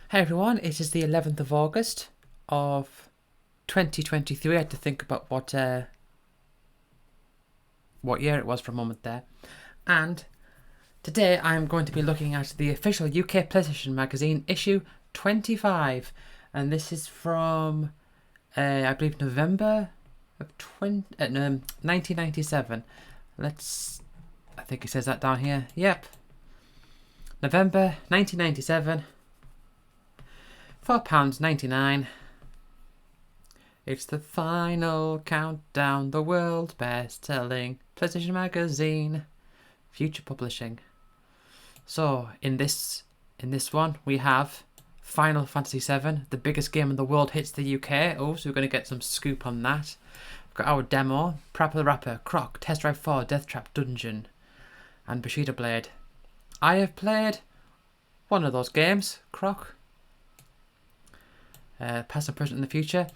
Hey everyone, it is the 11th of August of 2023. I had to think about what year it was for a moment there. And today I'm going to be looking at the official UK PlayStation magazine issue 25. And this is from, I believe, November of 1997. I think it says that down here. Yep. November 1997. £4.99. It's the final countdown, the world's best-selling PlayStation magazine, Future Publishing. So in this one we have Final Fantasy VII, the biggest game in the world, hits the UK. Oh, so we're going to get some scoop on that. We've got our demo, Parappa the Rapper, Croc, Test Drive 4, Death Trap Dungeon, and Bushido Blade. I have played one of those games, Croc. Past and present in the future,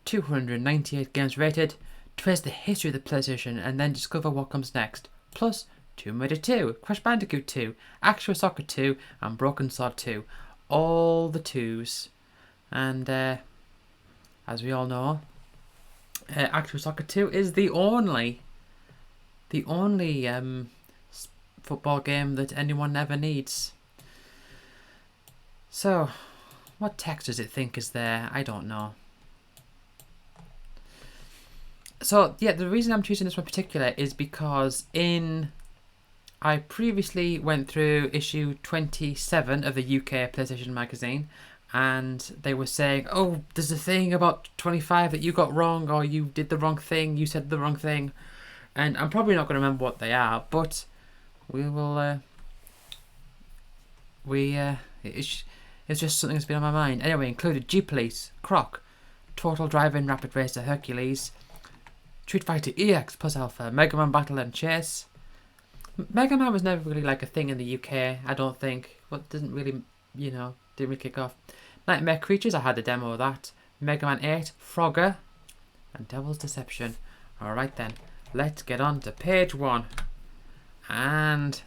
298 games rated, trace the history of the PlayStation and then discover what comes next, plus Tomb Raider 2, Crash Bandicoot 2, Actual Soccer 2 and Broken Sword 2, all the twos. And as we all know, Actual Soccer 2 is the only football game that anyone ever needs. So what text does it think is there? I don't know. So, yeah, the reason I'm choosing this one in particular is because I previously went through issue 27 of the UK PlayStation magazine, and they were saying, oh, there's a thing about 25 that you got wrong, or you did the wrong thing, you said the wrong thing. And I'm probably not going to remember what they are, but we will... It's just something that's been on my mind. Anyway, included G-Police, Croc, Total Drive-In Rapid Racer Hercules, Street Fighter EX plus Alpha, Mega Man Battle and Chase. Mega Man was never really like a thing in the UK, I don't think. Well, didn't really kick off. Nightmare Creatures, I had a demo of that. Mega Man 8, Frogger, and Devil's Deception. Alright then, let's get on to page 1. And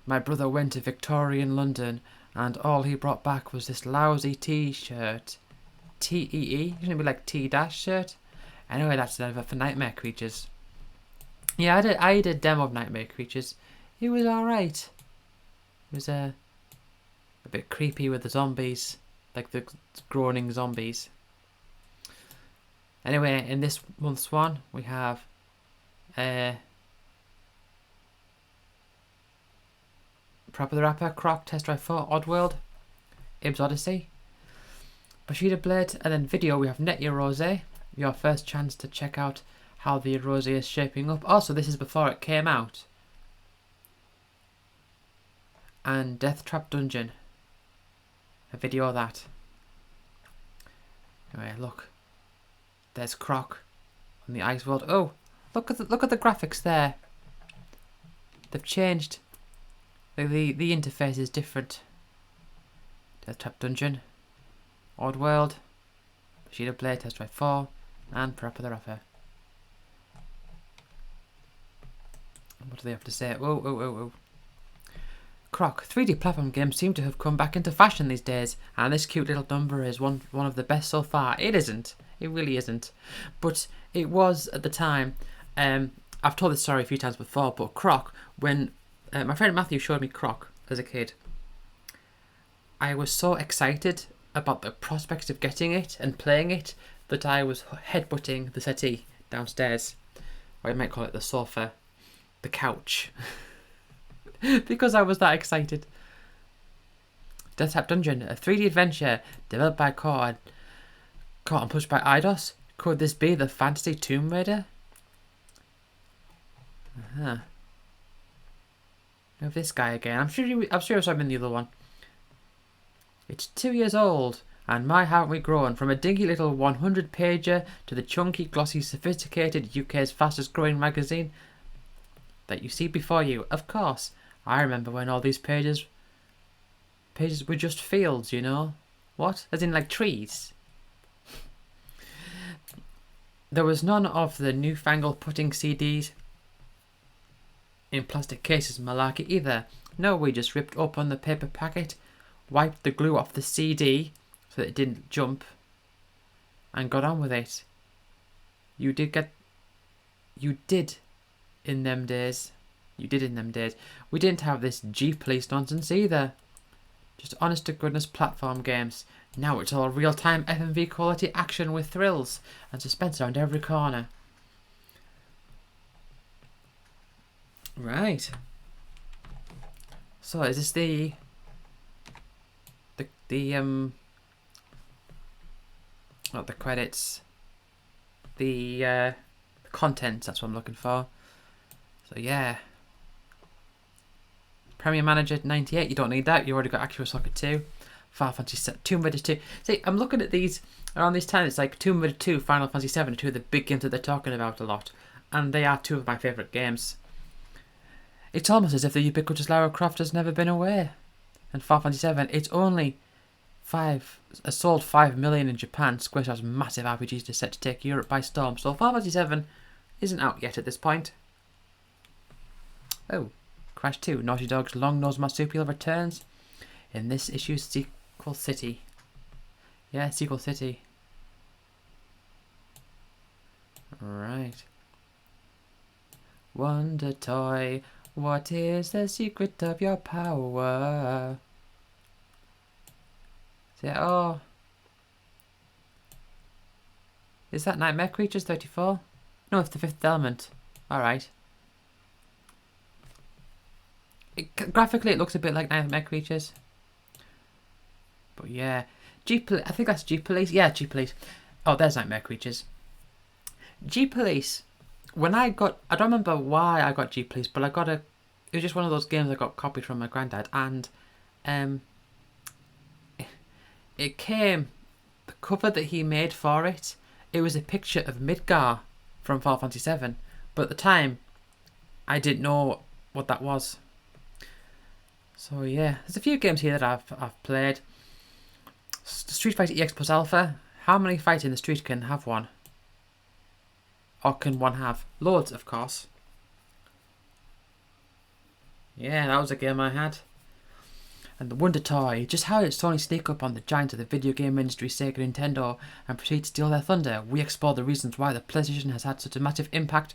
my brother went to Victorian London, and all he brought back was this lousy t-shirt. T-E-E? Shouldn't it be like T-dash shirt? Anyway, that's it for Nightmare Creatures. Yeah, I did a demo of Nightmare Creatures. It was alright. It was a bit creepy with the zombies. Like the groaning zombies. Anyway, in this month's one, we have... Parappa the Rapper, Croc, Test Drive 4, Oddworld, Ib's Odyssey, Bushido Blade, and then video we have Net Your Rose, your first chance to check out how the Rose is shaping up. Also, this is before it came out. And Death Trap Dungeon, a video of that. Anyway, look, there's Croc on the ice world. Oh, look at the graphics there. They've changed. The interface is different. Death Trap Dungeon, Oddworld, Bushido Blade, Test Drive 4, and Parappa the Rapper. What do they have to say? Whoa. Croc, 3D platform games seem to have come back into fashion these days, and this cute little number is one of the best so far. It isn't. It really isn't. But it was at the time. I've told this story a few times before, but Croc, when... my friend Matthew showed me Croc as a kid, I was so excited about the prospects of getting it and playing it that I was headbutting the settee downstairs, or you might call it the sofa, the couch, because I was that excited. Death Trap Dungeon, a 3D adventure developed by Core and pushed by Eidos. Could this be the fantasy Tomb Raider? Of this guy again. I'm sure I saw him in the other one. It's 2 years old, and my haven't we grown from a dinky little 100-pager to the chunky, glossy, sophisticated UK's fastest growing magazine that you see before you. Of course, I remember when all these pages were just fields, you know. What? As in like trees? There was none of the newfangled putting CDs in plastic cases malarkey either. No, we just ripped open the paper packet, wiped the glue off the CD, so that it didn't jump, and got on with it. You did in them days. We didn't have this G-Police nonsense either. Just honest to goodness platform games. Now it's all real-time FMV quality action with thrills and suspense around every corner. Right. So is this the not the credits, the contents, that's what I'm looking for. So yeah. Premier Manager 98, you don't need that, you already got Acura Soccer 2. Final Fantasy 7, Tomb Raider 2. See, I'm looking at these around this time, it's like Tomb Raider 2, Final Fantasy 7 are two of the big games that they're talking about a lot. And they are two of my favourite games. It's almost as if the ubiquitous Lara Croft has never been away. And Final Fantasy 7, it's only sold 5 million in Japan. Squaresoft's massive RPGs are set to take Europe by storm. So Final Fantasy 7 isn't out yet at this point. Oh, Crash 2, Naughty Dog's long-nosed marsupial returns in this issue's Sequel City. Yeah, Sequel City. Right. Wonder Toy, what is the secret of your power? Oh. Is that Nightmare Creatures 34? No, it's the Fifth Element. Alright. Graphically, it looks a bit like Nightmare Creatures. But yeah. I think that's G-Police. Yeah, G-Police. Oh, there's Nightmare Creatures. G-Police. When I don't remember why I got G-Police, but it was just one of those games I got copied from my granddad. And it came, the cover that he made for it, it was a picture of Midgar from Final Fantasy 7. But at the time, I didn't know what that was. So yeah, there's a few games here that I've played. Street Fighter EX Plus Alpha. How many fights in the street can have one? Or can one have? Loads, of course. Yeah, that was a game I had. And the Wonder Toy. Just how did Sony sneak up on the giants of the video game industry, Sega and Nintendo, and proceed to steal their thunder? We explore the reasons why the PlayStation has had such a massive impact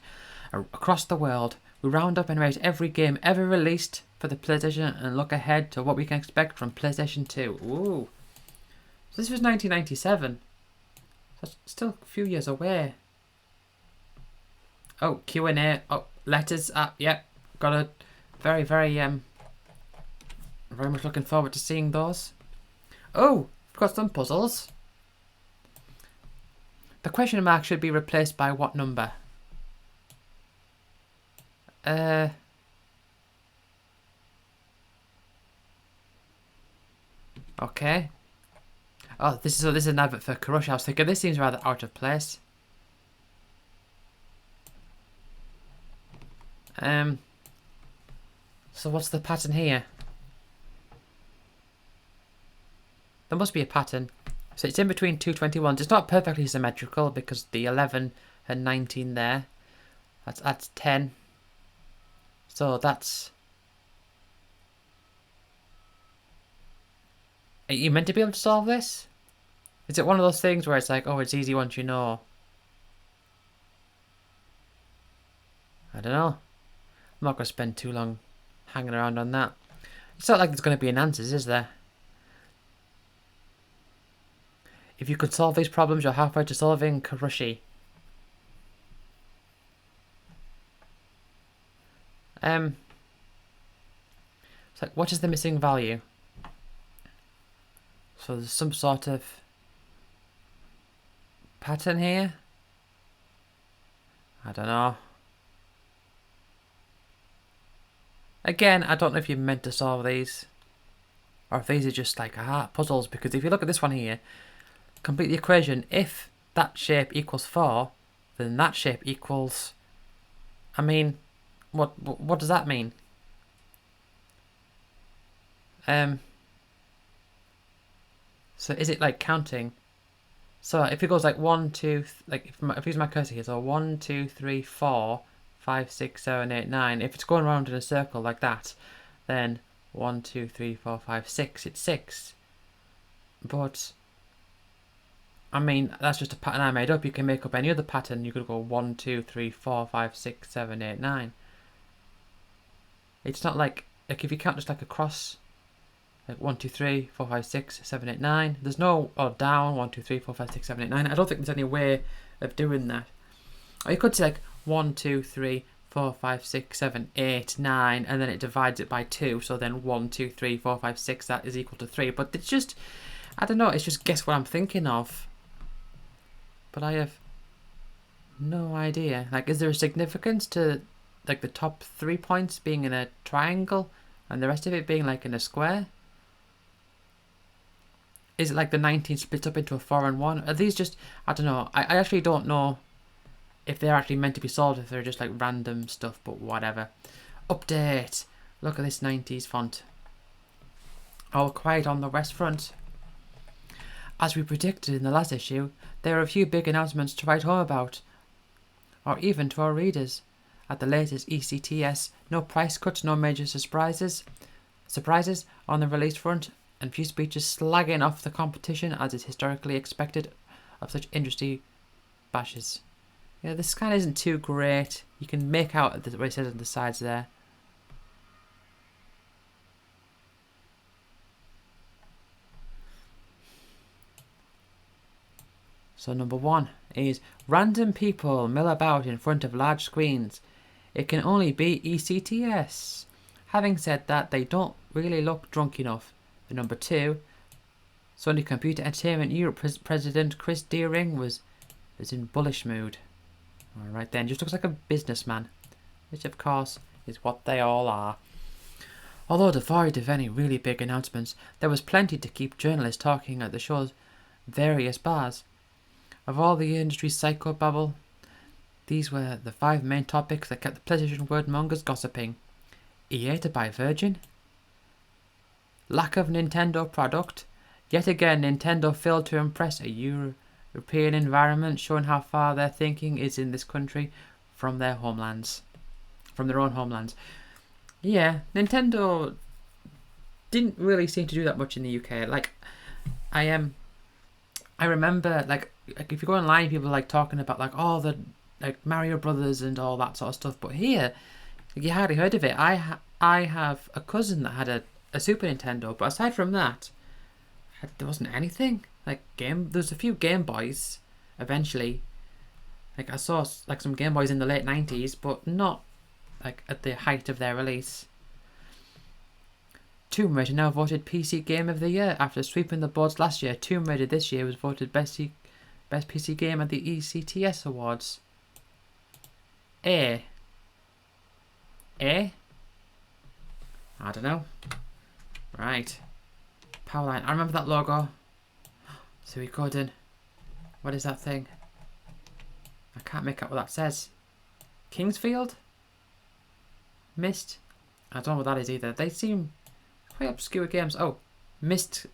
across the world. We round up and rate every game ever released for the PlayStation and look ahead to what we can expect from PlayStation 2. Ooh. So this was 1997. That's still a few years away. Oh, Q&A. Oh, letters. Yep. Got a very, very much looking forward to seeing those. Oh, we've got some puzzles. The question mark should be replaced by what number? Okay. Oh, this is an advert for Karush. I was thinking this seems rather out of place. So what's the pattern here? There must be a pattern. So it's in between two 21s. It's not perfectly symmetrical because the 11 and 19 there. That's 10. So that's... Are you meant to be able to solve this? Is it one of those things where it's like, oh, it's easy once you know? I don't know. I'm not going to spend too long hanging around on that. It's not like there's going to be an answer, is there? If you could solve these problems, you're halfway to solving Karushi. It's like, what is the missing value? So there's some sort of pattern here. I don't know. Again, I don't know if you're meant to solve these, or if these are just like puzzles, because if you look at this one here, complete the equation. If that shape equals 4, then that shape equals... I mean, what does that mean? So is it like counting? So if it goes like 1, 2, like if I use my cursor here, so 1, 2, 3, 4, 5, 6, 7, 8, 9. If it's going around in a circle like that, then 1, 2, 3, 4, 5, 6. It's 6. But I mean, that's just a pattern I made up. You can make up any other pattern. You could go 1, 2, 3, 4, 5, 6, 7, 8, 9. It's not like if you count just like a cross, like 1, 2, 3, 4, 5, 6, 7, 8, 9. There's no, or down, 1, 2, 3, 4, 5, 6, 7, 8, 9. I don't think there's any way of doing that. Or you could say like 1, 2, 3, 4, 5, 6, 7, 8, 9, and then it divides it by 2. So then 1, 2, 3, 4, 5, 6, that is equal to 3. But it's just, I don't know, it's just guess what I'm thinking of. But I have no idea. Like, is there a significance to like the top 3 points being in a triangle and the rest of it being like in a square? Is it like the 19 split up into a 4 and 1? Are these just, I don't know. I actually don't know if they're actually meant to be solved, if they're just like random stuff, but whatever. Update. Look at this 90s font. All quiet on the West Front. As we predicted in the last issue, there are a few big announcements to write home about, or even to our readers. At the latest ECTS, no price cuts, no major surprises on the release front, and few speeches slagging off the competition as is historically expected of such industry bashes. Yeah, this kind of isn't too great. You can make out what it says on the sides there. So number 1 is random people mill about in front of large screens. It can only be ECTS. Having said that, they don't really look drunk enough. And number 2, Sony Computer Entertainment Europe President Chris Deering was in bullish mood. Alright then, just looks like a businessman, which of course is what they all are. Although devoid of any really big announcements, there was plenty to keep journalists talking at the show's various bars. Of all the industry's psychobabble, these were the 5 main topics that kept the PlayStation wordmongers gossiping. EA to buy Virgin? Lack of Nintendo product? Yet again, Nintendo failed to impress a European environment, showing how far their thinking is in this country from their homelands. From their own homelands. Yeah, Nintendo didn't really seem to do that much in the UK. Like, I remember, like if you go online, people like talking about like all the like Mario Brothers and all that sort of stuff. But here, like, you hardly heard of it. I have a cousin that had a Super Nintendo, but aside from that, there wasn't anything. Like there's a few Game Boys. Eventually, like I saw like some Game Boys in the late 90s, but not like at the height of their release. Tomb Raider now voted PC Game of the Year after sweeping the boards last year. Tomb Raider this year was voted best PC game at the ECTS Awards. I don't know. Right. Powerline. I remember that logo. Suikoden. What is that thing? I can't make out what that says. Kingsfield? Mist? I don't know what that is either. They seem quite obscure games. Oh, Mist,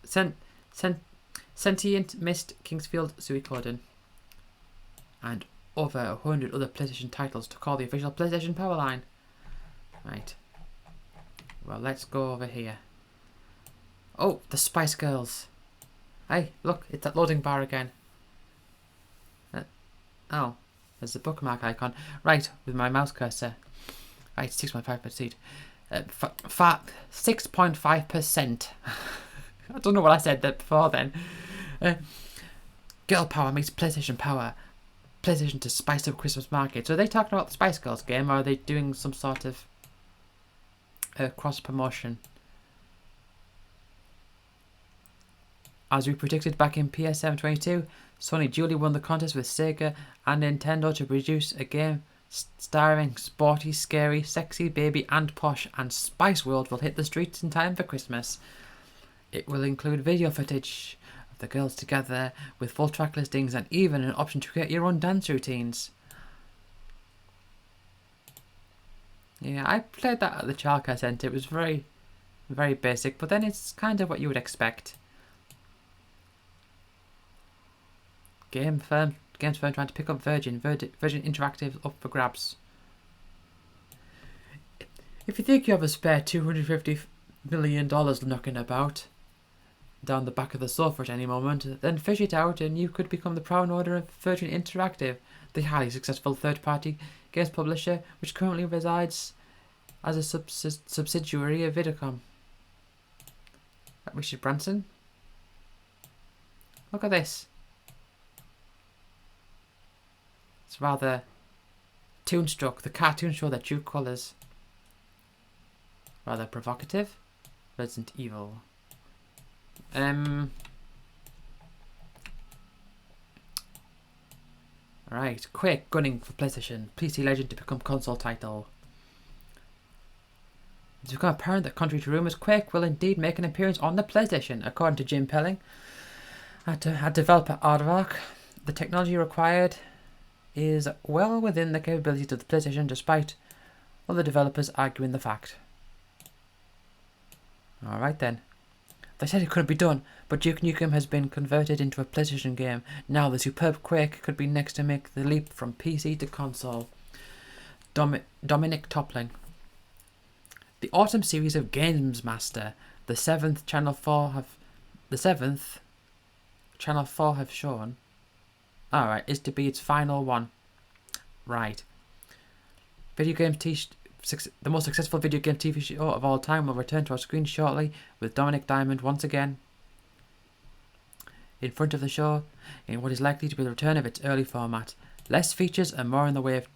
Sentient Mist, Kingsfield, Suikoden, and over 100 other PlayStation titles to call the official PlayStation Powerline. Right. Well, let's go over here. Oh, the Spice Girls. Hey, look, it's that loading bar again. Oh, there's the bookmark icon. Right, with my mouse cursor. Right, 6.5%. 6.5%. I don't know what I said there before then. Girl power meets PlayStation power. PlayStation to spice up Christmas market. So are they talking about the Spice Girls game, or are they doing some sort of cross promotion? As we predicted back in PS7 22, Sony duly won the contest with Sega and Nintendo to produce a game starring sporty, scary, sexy, baby and posh, and Spice World will hit the streets in time for Christmas. It will include video footage of the girls together with full track listings and even an option to create your own dance routines. Yeah, I played that at the childcare centre. It was very, very basic, but then it's kind of what you would expect. Games firm trying to pick up Virgin Interactive up for grabs. If you think you have a spare $250 million knocking about, down the back of the sofa at any moment, then fish it out and you could become the proud owner of Virgin Interactive, the highly successful third-party games publisher which currently resides as a subsidiary of Vidacom. Richard Branson. Look at this. It's rather Toonstruck, the cartoon show that drew colours. Rather provocative. Resident Evil. Right, Quake gunning for PlayStation. PC Legend to become console title. It's become apparent that, contrary to rumours, Quake will indeed make an appearance on the PlayStation, according to Jim Pelling, at developer Aardvark. The technology required is well within the capabilities of the PlayStation, despite other developers arguing the fact. Alright then. They said it couldn't be done, but Duke Nukem has been converted into a PlayStation game. Now the superb Quake could be next to make the leap from PC to console. Dominic Toppling. The autumn series of Games Master, the seventh Channel 4 have shown. Alright, is to be its final one. Right. The most successful video game TV show of all time will return to our screen shortly, with Dominic Diamond once again in front of the show in what is likely to be the return of its early format. Less features and more in the way of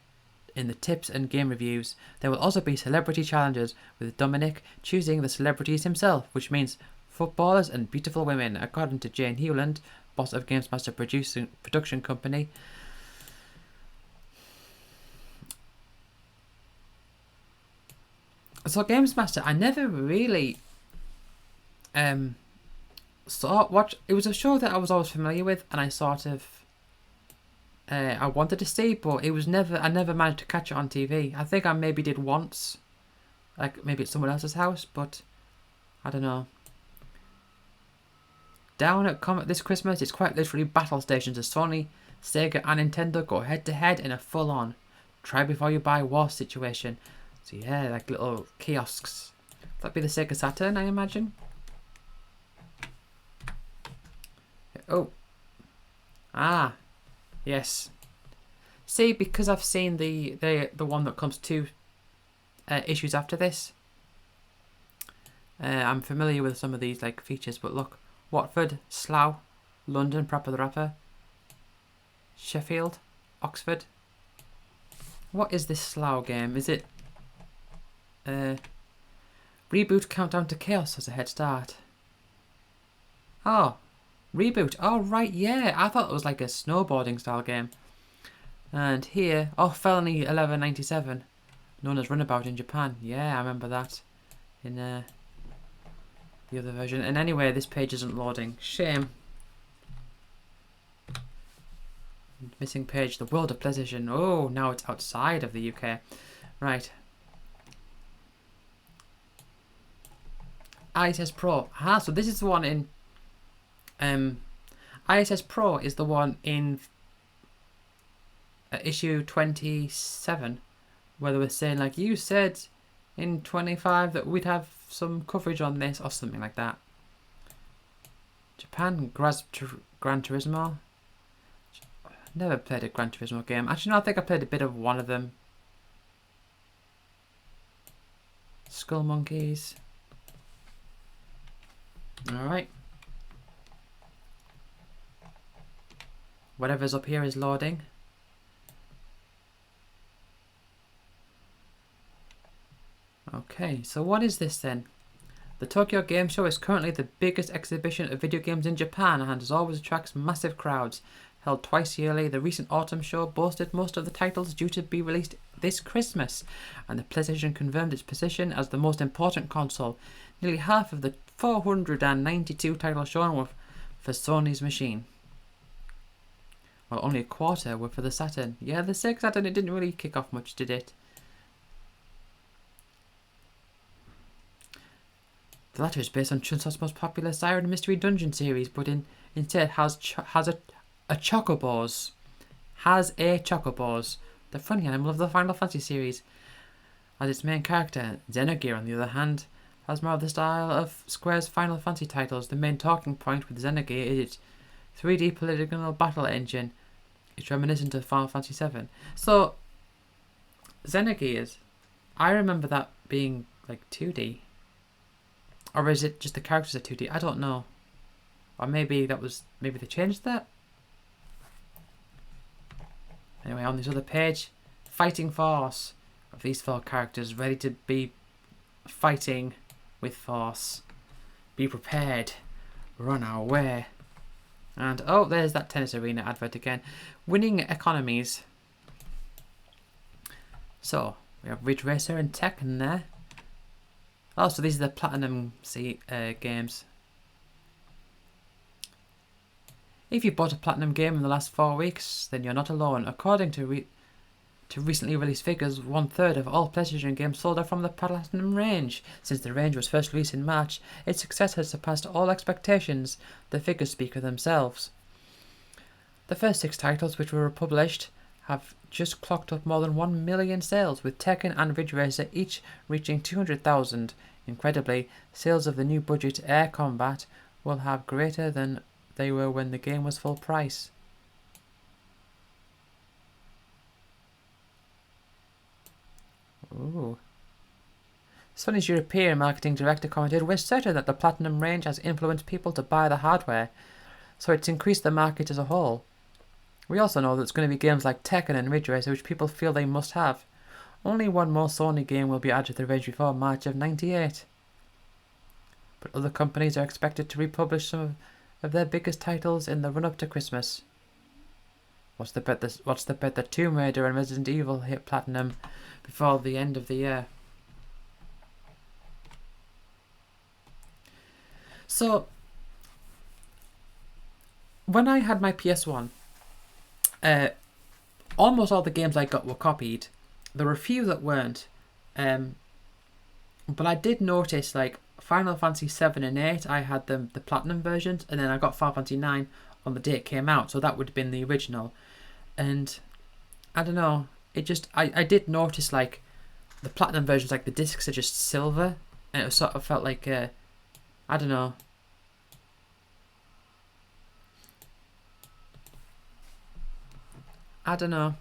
in the tips and game reviews. There will also be celebrity challenges, with Dominic choosing the celebrities himself, which means footballers and beautiful women, according to Jane Hewland, boss of Games Master production company. So Games Master, I never really it was a show that I was always familiar with, and I sort of I wanted to see, but I never managed to catch it on TV. I think I maybe did once, like maybe at someone else's house, but I don't know. Down at Comet this Christmas, it's quite literally battle stations as Sony, Sega and Nintendo go head to head in a full-on try before you buy war situation. So yeah, like little kiosks. That'd be the Sega Saturn, I imagine. Oh. Ah. Yes. See, because I've seen the one that comes 2 issues after this, I'm familiar with some of these like features. But look, Watford, Slough, London, Proper the Rapper, Sheffield, Oxford. What is this Slough game? Is it Reboot Countdown to Chaos has a head start. Oh, Reboot. Oh, right, yeah. I thought it was like a snowboarding style game. And here, Felony 1197, known as Runabout in Japan. Yeah, I remember that in the other version. And anyway, this page isn't loading. Shame. Missing page. The World of PlayStation. Oh, now it's outside of the UK. Right. ISS Pro. So this is the one in ISS Pro is the one in issue 27, where they were saying, like, you said in 25 that we'd have some coverage on this, or something like that. Japan Gran Turismo. Never played a Gran Turismo game. Actually, no, I think I played a bit of one of them. Skull Monkeys. Alright. Whatever's up here is loading. Okay, so what is this then? The Tokyo Game Show is currently the biggest exhibition of video games in Japan and as always attracts massive crowds. Held twice yearly, the recent autumn show boasted most of the titles due to be released this Christmas, and the PlayStation confirmed its position as the most important console. Nearly half of the 492 titles shown were for Sony's machine. Well, only a quarter were for the Saturn. Yeah, the Sega Saturn, it didn't really kick off much, did it? The latter is based on Chunsoft's most popular Siren Mystery Dungeon series, but instead has a Chocobos. The funny animal of the Final Fantasy series. As its main character, Xenogear, on the other hand, has more of the style of Square's Final Fantasy titles. The main talking point with Xenogears is its 3D polygonal battle engine. It's reminiscent of Final Fantasy VII. So, Xenogears, I remember that being like 2D. Or is it just the characters are 2D? I don't know. Or maybe maybe they changed that? Anyway, on this other page, fighting force of these 4 characters ready to be fighting with force. Be prepared. Run our way. And oh, there's that tennis arena advert again. Winning economies. So, we have Ridge Racer and Tekken there. Oh, so these are the Platinum games. If you bought a Platinum game in the last 4 weeks, then you're not alone. According to recently released figures, 1/3 of all PlayStation games sold are from the Platinum range. Since the range was first released in March, its success has surpassed all expectations. The figures speak for themselves. The first 6 titles which were published have just clocked up more than 1 million sales, with Tekken and Ridge Racer each reaching 200,000. Incredibly, sales of the new budget Air Combat will have greater than they were when the game was full price. Ooh. Sony's European marketing director commented, "We're certain that the Platinum range has influenced people to buy the hardware, so it's increased the market as a whole. We also know that it's going to be games like Tekken and Ridge Racer which people feel they must have. Only one more Sony game will be added to the range before March of '98. But other companies are expected to republish some of their biggest titles in the run-up to Christmas. What's the bet that Tomb Raider and Resident Evil hit Platinum before the end of the year?" So, when I had my PS1, almost all the games I got were copied. There were a few that weren't. But I did notice, like, Final Fantasy 7 and 8, I had the Platinum versions, and then I got Final Fantasy 9 on the day it came out, so that would have been the original. And, I don't know, it just, I did notice, like, the Platinum versions, like, the discs are just silver, and it sort of felt like, I don't know. I don't know.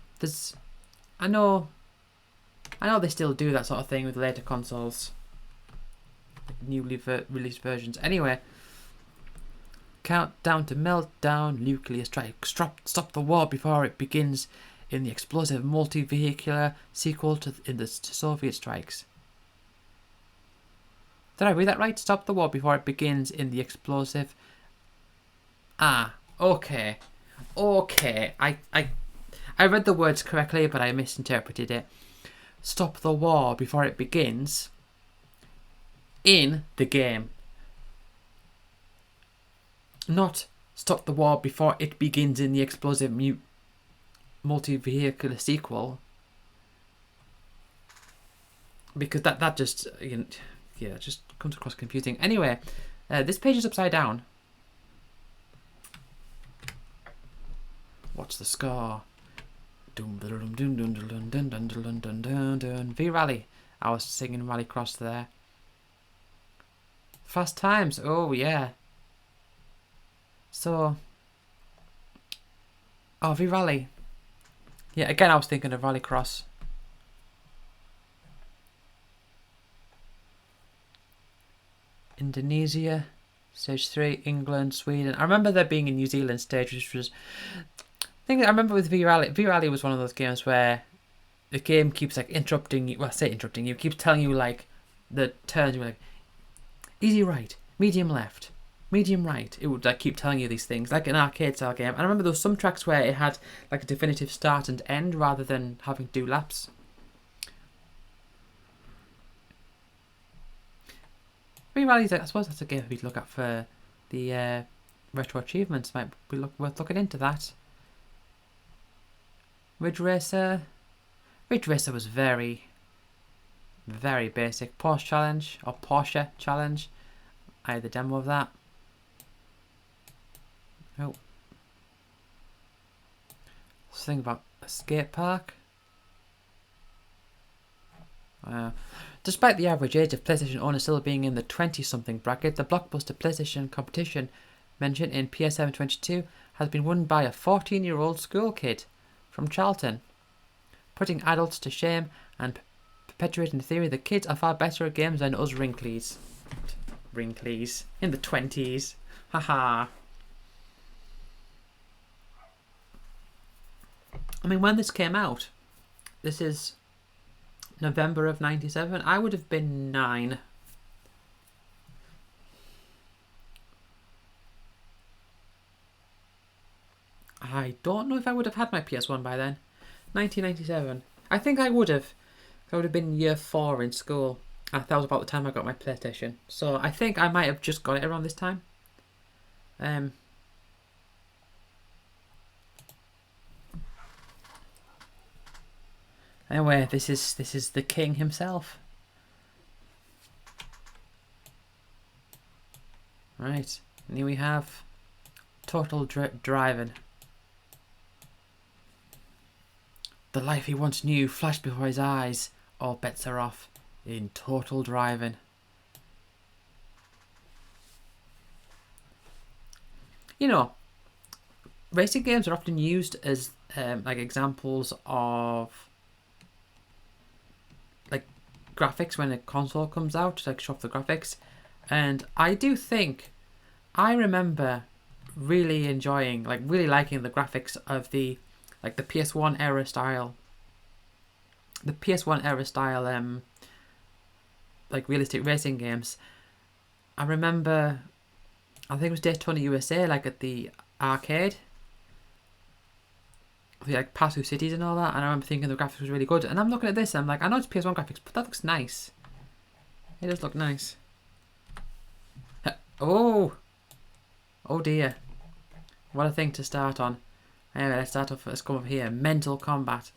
I know they still do that sort of thing with later consoles, newly released versions. Anyway, countdown to meltdown, nuclear strike. Stop the war before it begins in the explosive multi-vehicular sequel to Soviet strikes. Did I read that right? Stop the war before it begins in the explosive... Okay. I read the words correctly, but I misinterpreted it. Stop the war before it begins in the game. Not stop the war before it begins in the explosive multi-vehicular sequel. Because that just, just comes across confusing. Anyway, this page is upside down. What's the score? V-Rally. I was singing Rallycross there. Fast Times. Oh, yeah. So. Oh, V-Rally. Yeah, again, I was thinking of Rallycross. Indonesia. Stage 3. England. Sweden. I remember there being a New Zealand stage, which was... I remember with V-Rally. V-Rally was one of those games where the game keeps like interrupting you. Well, I say interrupting you. It keeps telling you like the turns. You're like easy right, medium left, medium right. It would like keep telling you these things like an arcade style game. And I remember there was some tracks where it had like a definitive start and end rather than having to do laps. V-Rally, I suppose that's a game for you to look at for the retro achievements. Might be worth looking into that. Ridge Racer. Ridge Racer was very, very basic. Porsche Challenge. I had the demo of that. Oh. Something about a skate park. Despite the average age of PlayStation owners still being in the 20-something bracket, the blockbuster PlayStation competition mentioned in PS7 22 has been won by a 14-year-old school kid from Charlton, putting adults to shame and perpetuating the theory that kids are far better at games than us wrinklies. Wrinklies. In the 20s. Haha. I mean, when this came out, this is November of 97, I would have been 9. I don't know if I would have had my PS1 by then. 1997. I think I would have. I would have been year 4 in school. That was about the time I got my PlayStation. So I think I might have just got it around this time. Anyway, this is the king himself. Right, and here we have Total Driving. The life he once knew flashed before his eyes. All bets are off in Total Driving. You know, racing games are often used as like examples of like graphics when a console comes out, to like show off the graphics. And I do think I remember really enjoying, like really liking the graphics of the like the PS1 era style. The PS1 era style like realistic racing games. I remember, I think it was Daytona USA, like at the arcade. Like past two cities and all that, and I remember thinking the graphics was really good. And I'm looking at this and I'm like, I know it's PS1 graphics, but that looks nice. It does look nice. Oh dear. What a thing to start on. Anyway, let's come over here. Mental Combat.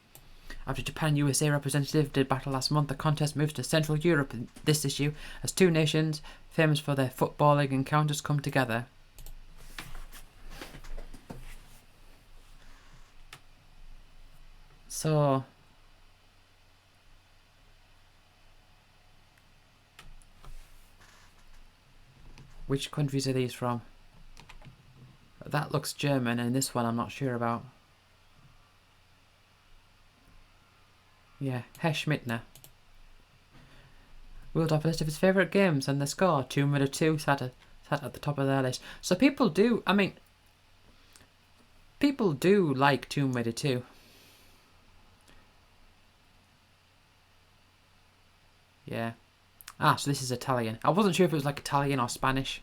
After Japan USA representative did battle last month, the contest moves to Central Europe in this issue as two nations famous for their footballing encounters come together. So which countries are these from? That looks German, and this one I'm not sure about. Yeah, Herr Schmittner. Wheeled off a list of his favourite games, and the score, Tomb Raider 2, sat at the top of their list. So people do like Tomb Raider 2. Yeah. Ah, so this is Italian. I wasn't sure if it was like Italian or Spanish.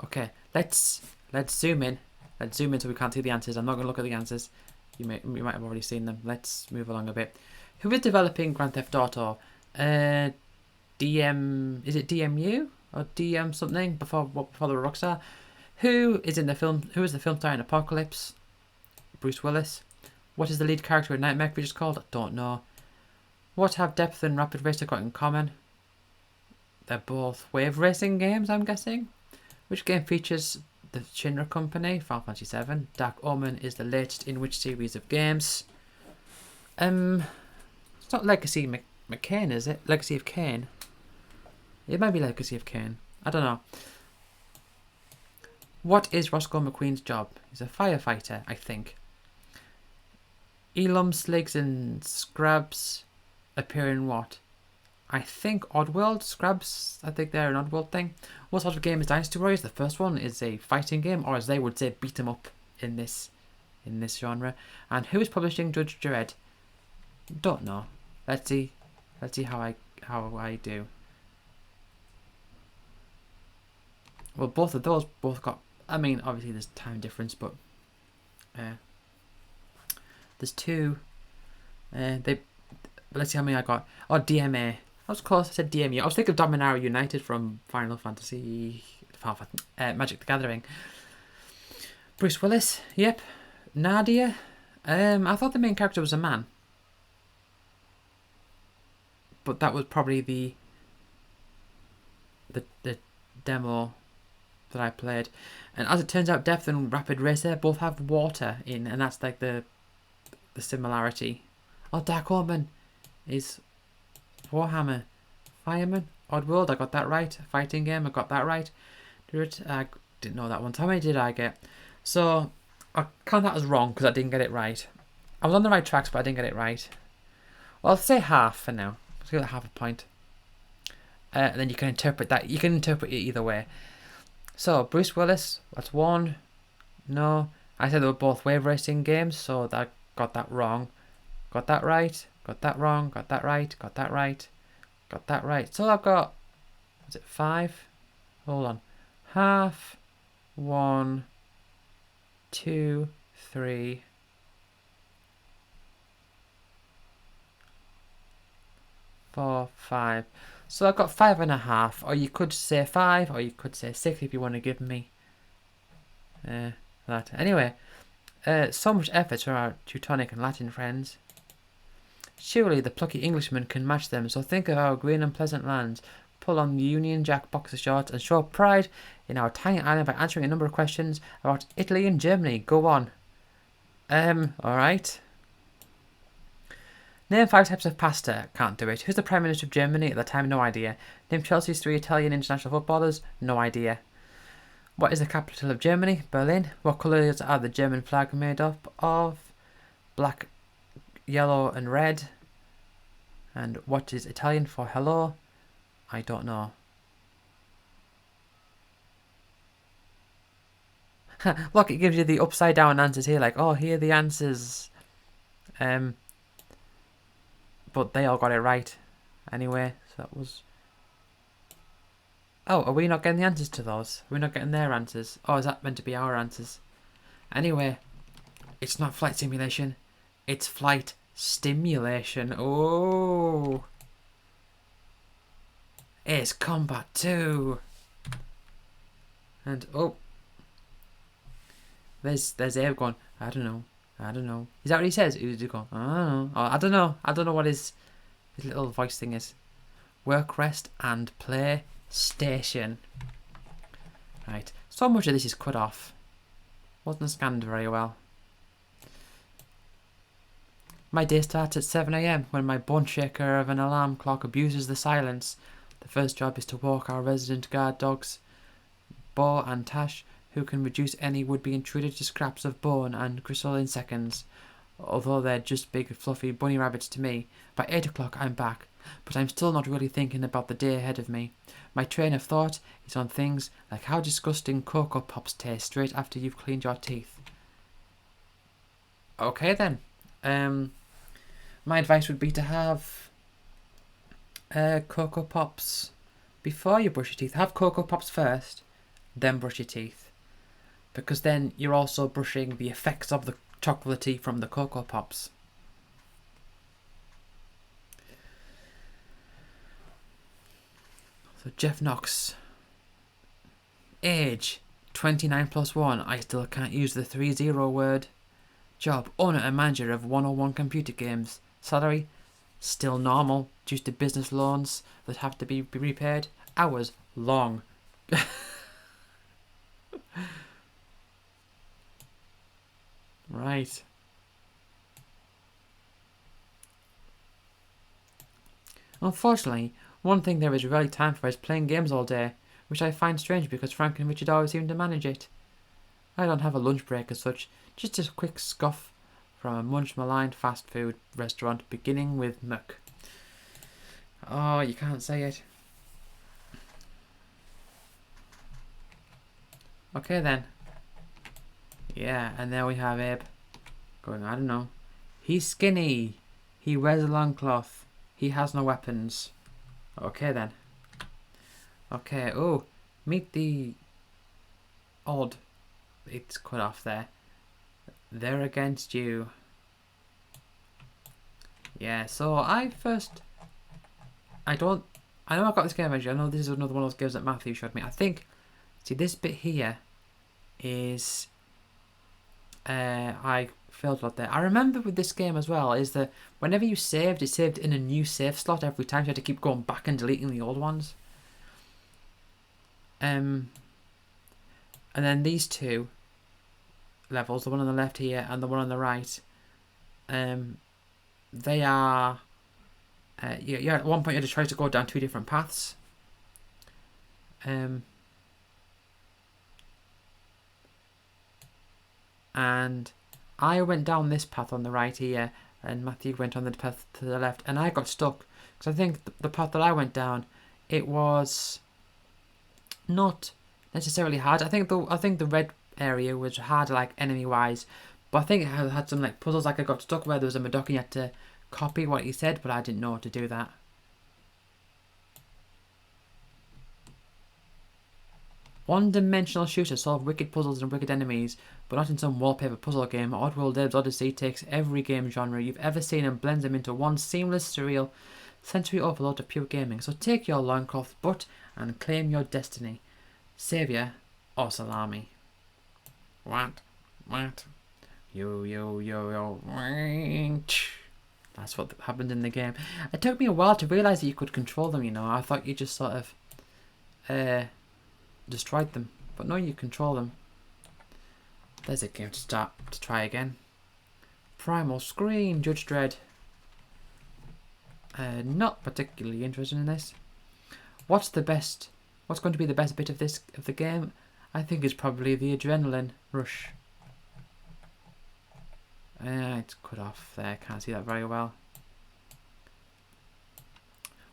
Okay. Let's zoom in. Let's zoom in so we can't see the answers. I'm not going to look at the answers. You might have already seen them. Let's move along a bit. Who is developing Grand Theft Auto? DM, is it DMU or DM something before the Rockstar? Who is the film star in Apocalypse? Bruce Willis. What is the lead character in Nightmare Creatures called? Don't know. What have Depth and Rapid Racer got in common? They're both wave racing games, I'm guessing. Which game features the Shinra Company? Final Fantasy VII. Dark Omen is the latest in which series of games? It's not Legacy McCain, is it? Legacy of Kain. It might be Legacy of Kain. I don't know. What is Roscoe McQueen's job? He's a firefighter, I think. Elam, Sligs and Scrabs appear in what? I think Oddworld. Scrabs, I think they're an Oddworld thing. What sort of game is Dynasty Warriors? The first one is a fighting game, or as they would say, beat 'em up in this genre. And who is publishing Judge Dredd? Don't know. Let's see how I do. Well, both of those got. I mean, obviously there's time difference, but there's two. Let's see how many I got. Oh, DMA. I was close. I said DMU. I was thinking of Dominaria United from Final Fantasy, Magic the Gathering. Bruce Willis. Yep. Nadia. I thought the main character was a man, but that was probably the demo that I played. And as it turns out, Depth and Rapid Racer both have water in, and that's like the similarity. Oh, Dark Omen is Warhammer. Fireman? Oddworld, I got that right. Fighting game, I got that right. I didn't know that one. How many did I get? So, I count that as wrong because I didn't get it right. I was on the right tracks, but I didn't get it right. Well, I'll say half for now. Let's give it half a point. Then you can interpret that. You can interpret it either way. So, Bruce Willis, that's one. No. I said they were both wave racing games, so I got that wrong. Got that right. Got that wrong. Got that right. Got that right. Got that right. So I've got, is it 5? Hold on. Half, 1, 2, 3, 4, 5. So I've got 5.5, or you could say 5, or you could say 6 if you want to give me that. Anyway, so much effort from our Teutonic and Latin friends. Surely the plucky Englishman can match them, so think of our green and pleasant lands, pull on the Union Jack boxer shorts, and show pride in our tiny island by answering a number of questions about Italy and Germany. Go on. Alright. Name 5 types of pasta. Can't do it. Who's the Prime Minister of Germany at the time? No idea. Name Chelsea's 3 Italian international footballers. No idea. What is the capital of Germany? Berlin. What colours are the German flag made up of? Black, yellow and red. And what is Italian for hello? I don't know. Look, it gives you the upside down answers here, like, oh, here are the answers. But they all got it right. Anyway, so that was... Oh, are we not getting the answers to those? Are we not getting their answers? Oh, is that meant to be our answers? Anyway, it's not flight simulation. It's flight stimulation. Oh. It's Combat 2. And, oh. There's Abe going, I don't know. Is that what he says? He's going, I don't know. Oh, I don't know what his little voice thing is. Work, rest, and play station. Right. So much of this is cut off. Wasn't scanned very well. My day starts at 7 AM when my bone shaker of an alarm clock abuses the silence. The first job is to walk our resident guard dogs, Bo and Tash, who can reduce any would-be intruder to scraps of bone and gristle in seconds. Although they're just big fluffy bunny rabbits to me. By 8 o'clock I'm back, but I'm still not really thinking about the day ahead of me. My train of thought is on things like how disgusting Cocoa Pops taste straight after you've cleaned your teeth. Okay then. My advice would be to have Cocoa Pops before you brush your teeth. Have Cocoa Pops first, then brush your teeth. Because then you're also brushing the effects of the chocolatey from the Cocoa Pops. So Jeff Knox. Age 29 plus 1. I still can't use the 30 word. Job owner and manager of 101 computer games. Salary still normal due to business loans that have to be repaid. Hours long. Right. Unfortunately, one thing there is rarely time for is playing games all day, which I find strange because Frank and Richard always seem to manage it. I don't have a lunch break as such, just a quick scoff from a much-maligned fast food restaurant beginning with Mc. Oh, you can't say it. Okay then. Yeah, and there we have Abe going, I don't know. He's skinny. He wears a long cloth. He has no weapons. Okay then. Okay, oh, meet the odd. It's cut off there. They're against you. Yeah, so I know I got this game eventually. I know this is another one of those games that Matthew showed me. I think, see this bit here is I failed a lot there. I remember with this game as well is that whenever you saved, it saved in a new save slot every time. So you had to keep going back and deleting the old ones. And then these two levels, the one on the left here and the one on the right, they are... yeah, at one point you had to try to go down 2 different paths. And I went down this path on the right here, and Matthew went on the path to the left, and I got stuck because I think the path that I went down, it was not necessarily hard. I think the red area was hard, like enemy wise, but I think it had some like puzzles. Like I got stuck where there was a Madoka, you had to copy what he said, but I didn't know how to do that. One-dimensional shooters solve wicked puzzles and wicked enemies, but not in some wallpaper puzzle game. Oddworld Dave's Odyssey takes every game genre you've ever seen and blends them into one seamless, surreal, sensory overload of pure gaming. So take your loincloth butt and claim your destiny. Saviour or salami? What? Yo. That's what happened in the game. It took me a while to realise that you could control them, you know. I thought you just sort of destroyed them, but no, you control them. There's a game to try again. Primal Screen, Judge Dredd. Not particularly interested in this. What's going to be the best bit of the game? I think it's probably the adrenaline rush. It's cut off there, can't see that very well.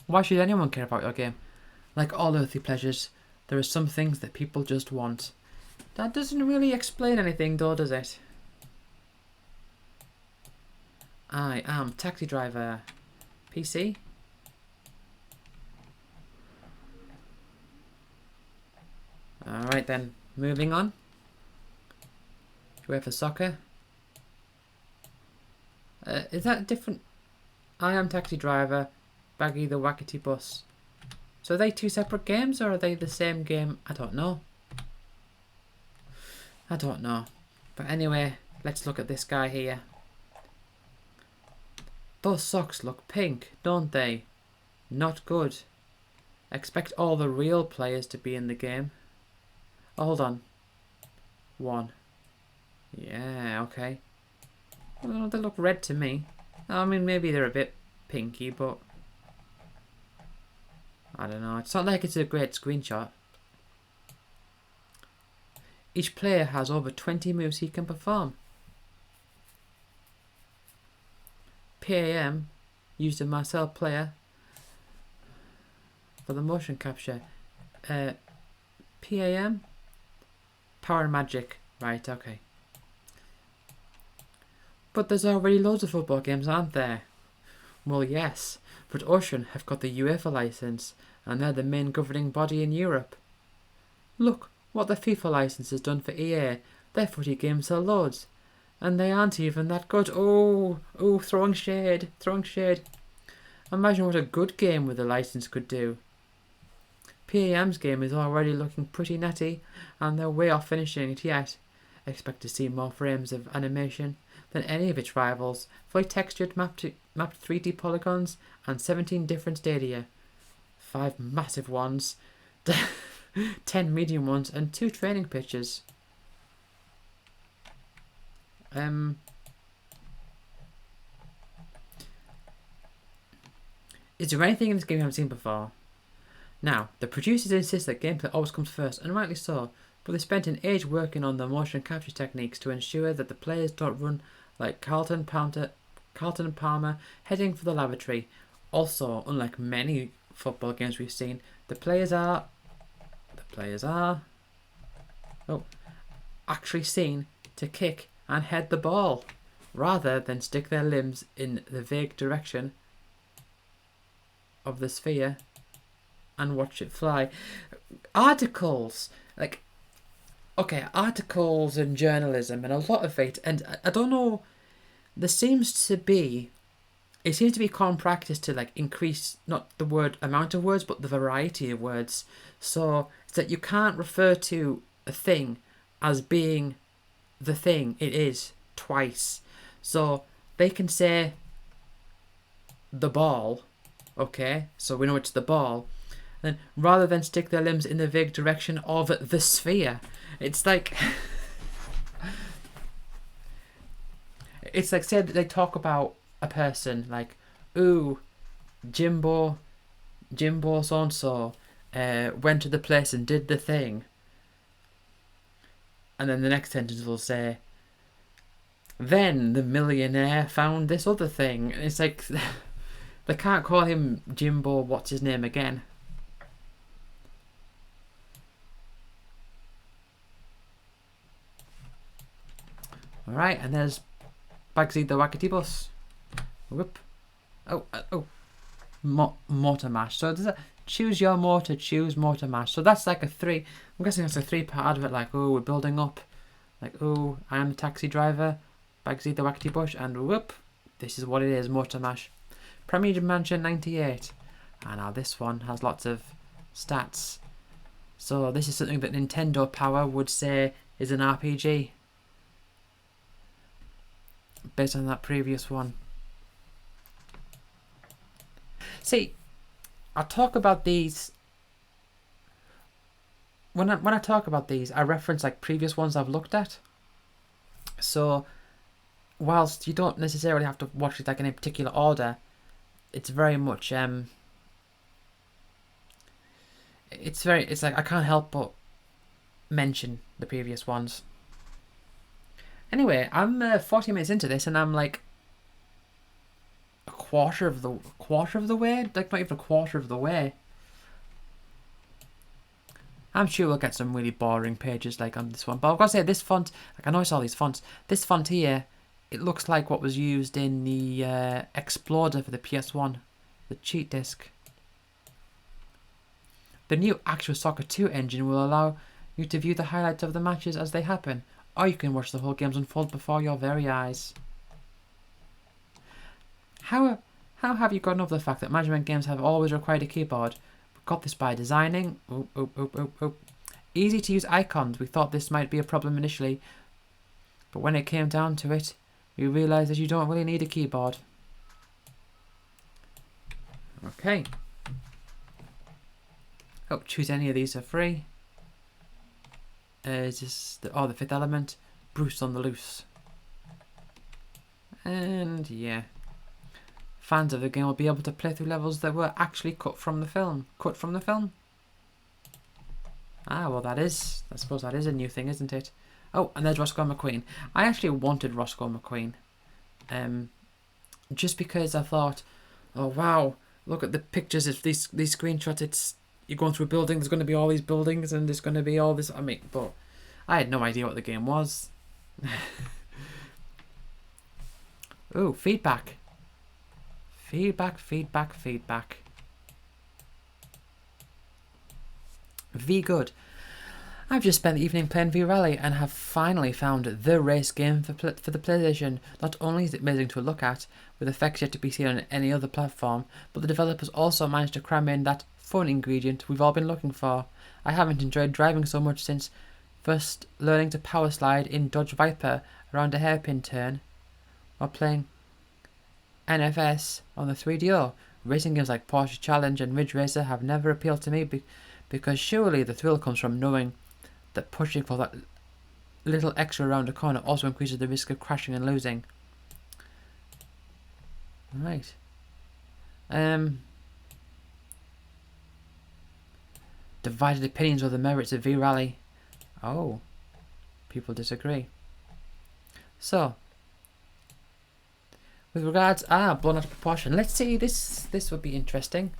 Why should anyone care about your game? Like all earthly pleasures, there are some things that people just want. That doesn't really explain anything though, does it? I am Taxi Driver. PC. Alright then, moving on. UEFA Soccer. Is that different? I am Taxi Driver, Baggy the Wackety Bus. So are they 2 separate games or are they the same game? I don't know. But anyway, let's look at this guy here. Those socks look pink, don't they? Not good. Expect all the real players to be in the game. Oh, hold on. 1. Yeah, okay. Well, they look red to me. I mean, maybe they're a bit pinky, but I don't know. It's not like it's a great screenshot. Each player has over 20 moves he can perform. PAM used a Marcel player for the motion capture. PAM? Power and Magic. Right, okay. But there's already loads of football games, aren't there? Well, yes, but Ocean have got the UEFA license, and they're the main governing body in Europe. Look what the FIFA license has done for EA. Their footy games sell loads, and they aren't even that good. Oh, throwing shade. Imagine what a good game with a license could do. PAM's game is already looking pretty natty, and they're way off finishing it yet. Expect to see more frames of animation than any of its rivals, fully textured mapped 3D polygons, and 17 different stadia. 5 massive ones, 10 medium ones, and 2 training pitches. Is there anything in this game you haven't seen before? Now, the producers insist that gameplay always comes first, and rightly so, but they spent an age working on the motion capture techniques to ensure that the players don't run like Carlton and Palmer heading for the lavatory. Also, unlike many football games we've seen, the players are actually seen to kick and head the ball, rather than stick their limbs in the vague direction of the sphere and watch it fly. Articles and journalism and a lot of it, and I don't know, it seems to be common practice to like increase not the word amount of words but the variety of words, so it's that you can't refer to a thing as being the thing it is twice. So they can say the ball, okay, so we know it's the ball, then rather than stick their limbs in the vague direction of the sphere. It's like it's like, say they talk about a person like, ooh, Jimbo so-and-so went to the place and did the thing. And then the next sentence will say, then the millionaire found this other thing. And it's like, they can't call him Jimbo, what's his name again? Alright, and there's Bugsy the Wackety Bus. Whoop. Motor mash. So there's a choose your motor, choose motor mash. So that's like a three. I'm guessing that's a 3-part advert. Like, oh, we're building up. Like, oh, I am the taxi driver, Bugsy the Wackety Bush, and whoop, this is what it is, motor mash. Premiered in Mansion 98. And now this one has lots of stats. So this is something that Nintendo Power would say is an RPG. Based on that previous one. See, I talk about these. When I talk about these, I reference like previous ones I've looked at. So, whilst you don't necessarily have to watch it like in a particular order, it's very much it's like I can't help but mention the previous ones. Anyway, I'm 40 minutes into this and I'm like a quarter of the way, like not even a quarter of the way. I'm sure we'll get some really boring pages like on this one, but I've got to say this font, like I know I saw these fonts, this font here, it looks like what was used in the Exploder for the PS1, the cheat disc. The new Actual Soccer 2 engine will allow you to view the highlights of the matches as they happen, or you can watch the whole games unfold before your very eyes. How have you gotten over the fact that management games have always required a keyboard? We got this by designing easy to use icons. We thought this might be a problem initially, but when it came down to it, we realised that you don't really need a keyboard. Okay. Choose any of these for free. Is this the Fifth Element? Bruce on the Loose. And yeah. Fans of the game will be able to play through levels that were actually cut from the film. Cut from the film? Ah, well I suppose that is a new thing, isn't it? Oh, and there's Roscoe McQueen. I actually wanted Roscoe McQueen. Just because I thought, oh wow, look at the pictures of these screenshots, you're going through a building, there's going to be all these buildings and there's going to be all this, but I had no idea what the game was. Ooh, feedback. Feedback. V Good. I've just spent the evening playing V-Rally and have finally found the race game for the PlayStation. Not only is it amazing to look at, with effects yet to be seen on any other platform, but the developers also managed to cram in that fun ingredient we've all been looking for. I haven't enjoyed driving so much since first learning to power slide in Dodge Viper around a hairpin turn, or playing NFS on the 3DO. Racing games like Porsche Challenge and Ridge Racer have never appealed to me because surely the thrill comes from knowing that pushing for that little extra around a corner also increases the risk of crashing and losing. Right. Divided opinions of the merits of V-Rally. Oh. People disagree. So, with regards... blown out of proportion. Let's see, this would be interesting.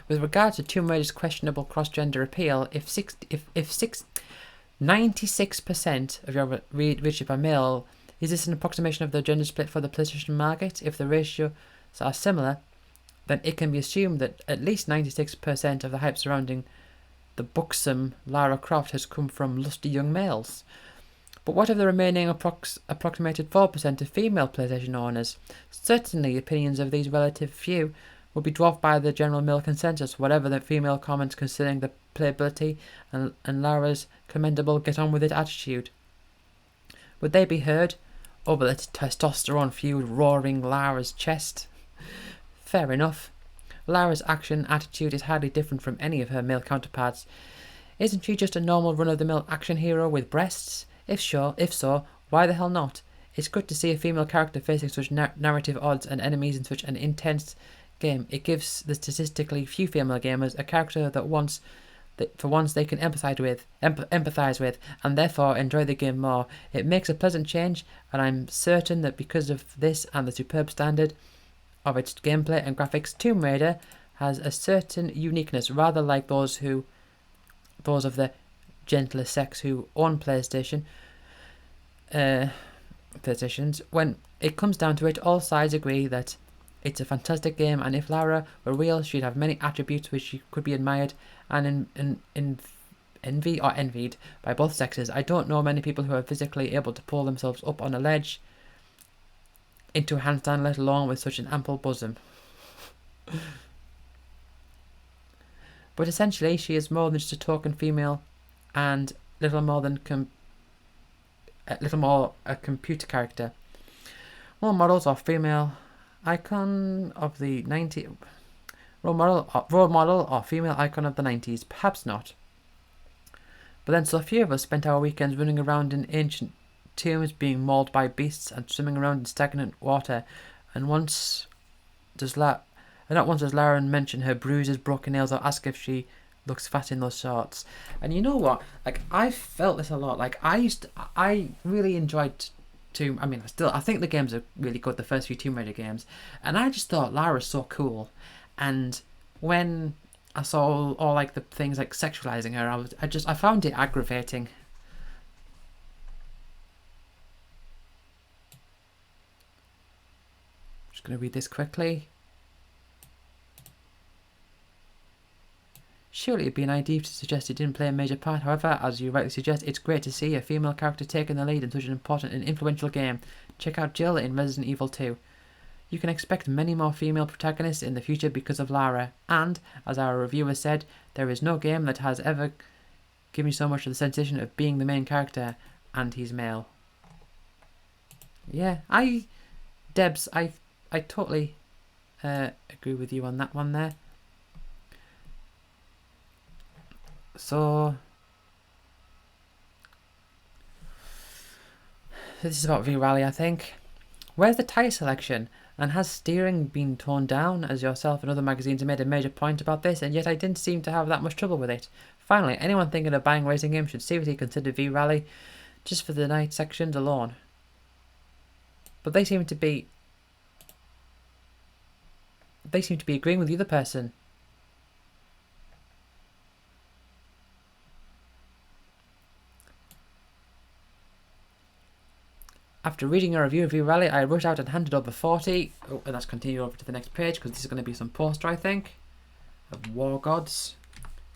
With regards to Tomb Raider's questionable cross-gender appeal, if 96% of your readership are male, is this an approximation of the gender split for the PlayStation market? If the ratios are similar, then it can be assumed that at least 96% of the hype surrounding the buxom Lara Croft has come from lusty young males. But what of the remaining approximated 4% of female PlayStation owners? Certainly, opinions of these relative few will be dwarfed by the general male consensus, whatever the female comments concerning the playability and Lara's commendable get-on-with-it attitude. Would they be heard over the testosterone-fueled roaring Lara's chest? Fair enough. Lara's action attitude is hardly different from any of her male counterparts. Isn't she just a normal run-of-the-mill action hero with breasts? If so, why the hell not? It's good to see a female character facing such narrative odds and enemies in such an intense game. It gives the statistically few female gamers a character that for once they can empathize with, and therefore enjoy the game more. It makes a pleasant change, and I'm certain that because of this and the superb standard of its gameplay and graphics, Tomb Raider has a certain uniqueness, rather like those of the gentler sex who own PlayStations. When it comes down to it, all sides agree that it's a fantastic game, and if Lara were real, she'd have many attributes which she could be admired and envied by both sexes. I don't know many people who are physically able to pull themselves up on a ledge into a handstand, let alone with such an ample bosom. But essentially, she is more than just a token female, and little more a computer character. Role models or female icon of the 90s. Role model or female icon of the 90s? Perhaps not. But then so few of us spent our weekends running around in ancient tombs, being mauled by beasts and swimming around in stagnant water. And not once does Lara mention her bruises, broken nails, or ask if she looks fat in those shorts. And you know what? Like, I felt this a lot. Like, I really enjoyed I think the games are really good, the first few Tomb Raider games, and I just thought Lara's so cool. And when I saw all like the things like sexualizing her, I found it aggravating. Just gonna read this quickly. Surely it'd be naive to suggest it didn't play a major part. However, as you rightly suggest, it's great to see a female character taking the lead in such an important and influential game. Check out Jill in Resident Evil 2. You can expect many more female protagonists in the future because of Lara, and, as our reviewer said, there is no game that has ever given me so much of the sensation of being the main character, and he's male. Yeah, Debs, I totally agree with you on that one there. So this is about V-Rally, I think. Where's the tyre selection? And has steering been toned down, as yourself and other magazines have made a major point about this, and yet I didn't seem to have that much trouble with it. Finally, anyone thinking of buying racing games should seriously consider V-Rally, just for the night sections alone. But they seem to be agreeing with the other person. After reading a review of V-Rally, I rushed out and handed over 40. Oh, and let's continue over to the next page, because this is going to be some poster, I think, of War Gods.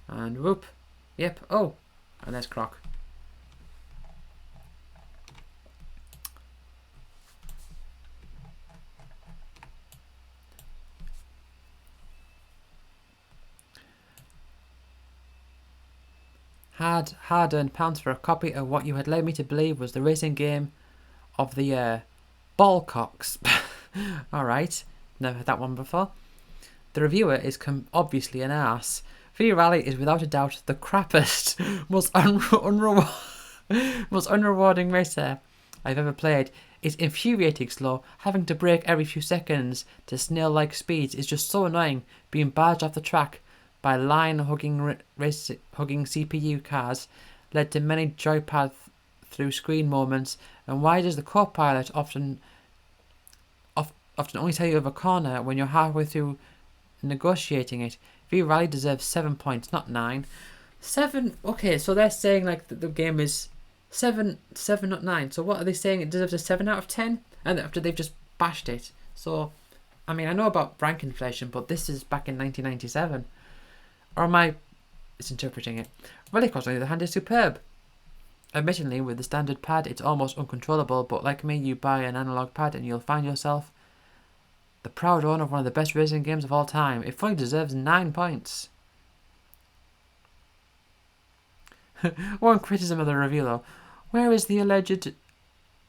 And whoop. Yep. Oh, and there's Croc. Hard-earned pounds for a copy of what you had led me to believe was the racing game of the year. Ballcocks. Alright, never heard that one before. The reviewer is obviously an arse. V-Rally is without a doubt the crappiest, most unrewarding racer I've ever played. It's infuriating slow. Having to brake every few seconds to snail-like speeds is just so annoying. Being barged off the track by line-hugging CPU cars led to many joypad through screen moments. And why does the co-pilot often only tell you of a corner when you're halfway through negotiating it? V-Rally deserves 7 points, not 9. 7. Okay, so they're saying like the game is 7, not 9. So what are they saying? It deserves a 7 out of 10, and after they've just bashed it. So, I mean, I know about rank inflation, but this is back in 1997. Or am I misinterpreting it? Rallycross, on the other hand, is superb. Admittedly, with the standard pad, it's almost uncontrollable, but like me, you buy an analog pad and you'll find yourself the proud owner of one of the best racing games of all time. It fully deserves 9 points. One criticism of the review, though. Where is the alleged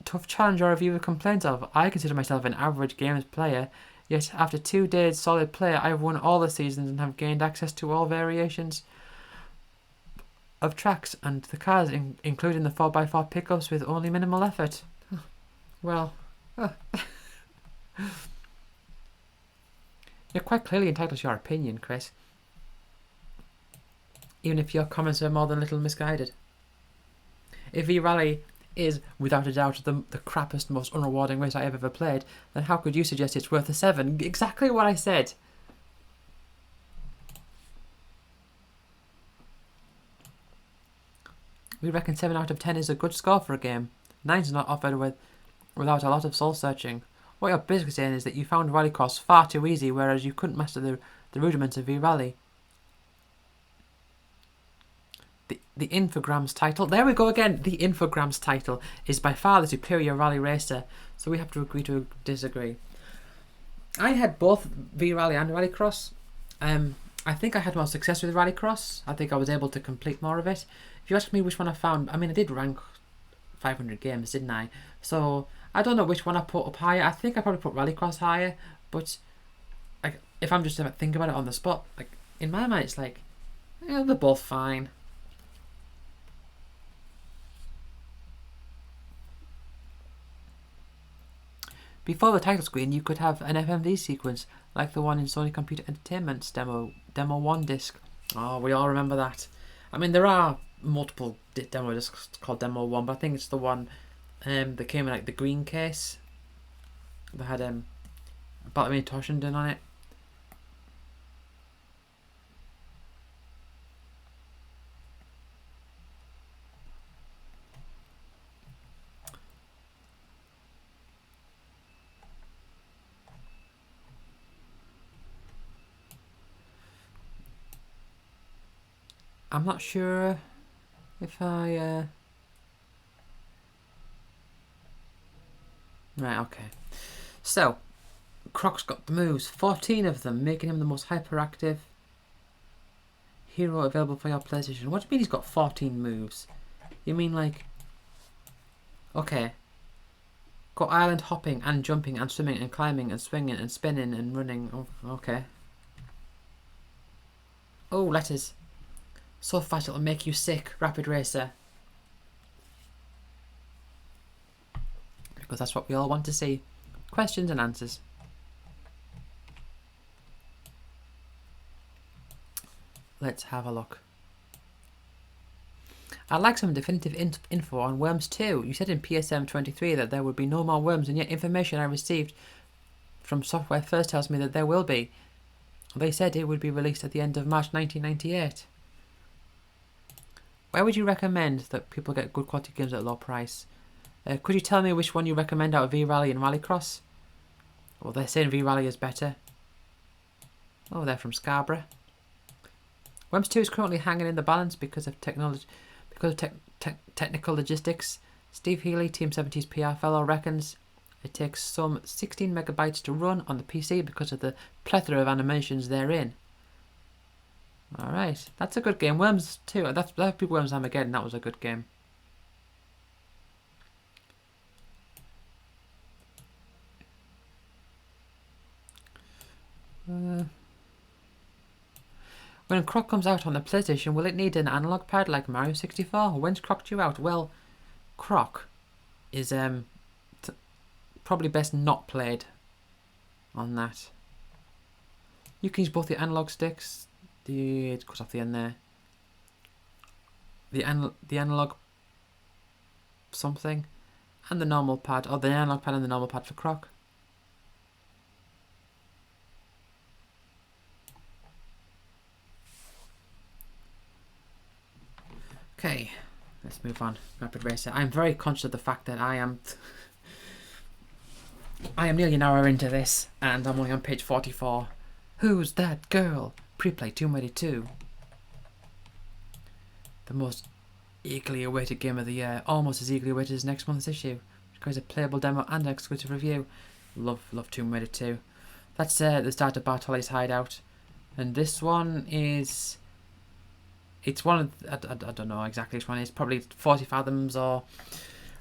tough challenge our reviewer complains of? I consider myself an average games player. Yet after 2 days solid play, I've won all the seasons and have gained access to all variations of tracks and the cars, including the 4x4 pickups with only minimal effort. Well, you're quite clearly entitled to your opinion, Chris. Even if your comments are more than a little misguided. If V-Rally is, without a doubt, the crappiest, most unrewarding race I have ever played, then how could you suggest it's worth a 7? Exactly what I said. We reckon 7 out of 10 is a good score for a game. 9's not offered without a lot of soul searching. What you're basically saying is that you found Rallycross far too easy, whereas you couldn't master the rudiments of V-Rally. The Infogrames title, there we go again, the Infogrames title is by far the superior rally racer, so we have to agree to disagree. I had both V-Rally and Rallycross. I think I had more success with Rallycross. I think I was able to complete more of it. If you ask me which one I found, I mean, I did rank 500 games, didn't I? So I don't know which one I put up higher. I think I probably put Rallycross higher, but like, if I'm just thinking about it on the spot, like in my mind, it's like, yeah, they're both fine. Before the title screen, you could have an FMV sequence, like the one in Sony Computer Entertainment's Demo 1 disc. Oh, we all remember that. I mean, there are multiple demo discs called Demo 1, but I think it's the one that came in like the green case. That had Baltimore Toshenden on it. I'm not sure if I... Right, okay. So, Croc's got the moves, 14 of them, making him the most hyperactive hero available for your PlayStation. What do you mean he's got 14 moves? You mean like... Okay. Got island hopping and jumping and swimming and climbing and swinging and spinning and running. Oh, okay. Oh, letters. So fast it'll make you sick, Rapid Racer. Because that's what we all want to see. Questions and answers. Let's have a look. I'd like some definitive info on Worms 2. You said in PSM 23 that there would be no more Worms, and yet information I received from Software First tells me that there will be. They said it would be released at the end of March 1998. Where would you recommend that people get good quality games at a low price? Could you tell me which one you recommend out of V-Rally and Rallycross? Well, they're saying V-Rally is better. Oh, they're from Scarborough. Worms 2 is currently hanging in the balance because of technology, technical logistics. Steve Healy, Team 70's PR fellow, reckons it takes some 16 megabytes to run on the PC because of the plethora of animations therein. Alright, that's a good game. Worms 2, that'd be Worms Armageddon, that was a good game. When Croc comes out on the PlayStation, will it need an analog pad like Mario 64? When's Croc due out? Well, Croc is probably best not played on that. You can use both the analog sticks. It cuts off the end there. The analog something, and the normal pad, or the analog pad and the normal pad for Croc. Okay, let's move on. Rapid Racer. I'm very conscious of the fact that I am nearly an hour into this, and I'm only on page 44. Who's that girl? Pre-play Tomb Raider 2. The most eagerly awaited game of the year, almost as eagerly awaited as next month's issue, which requires a playable demo and an exclusive review. Love Tomb Raider 2. That's the start of Bartoli's hideout, and this one is... It's one of... I don't know exactly which one it is. Probably 40 Fathoms or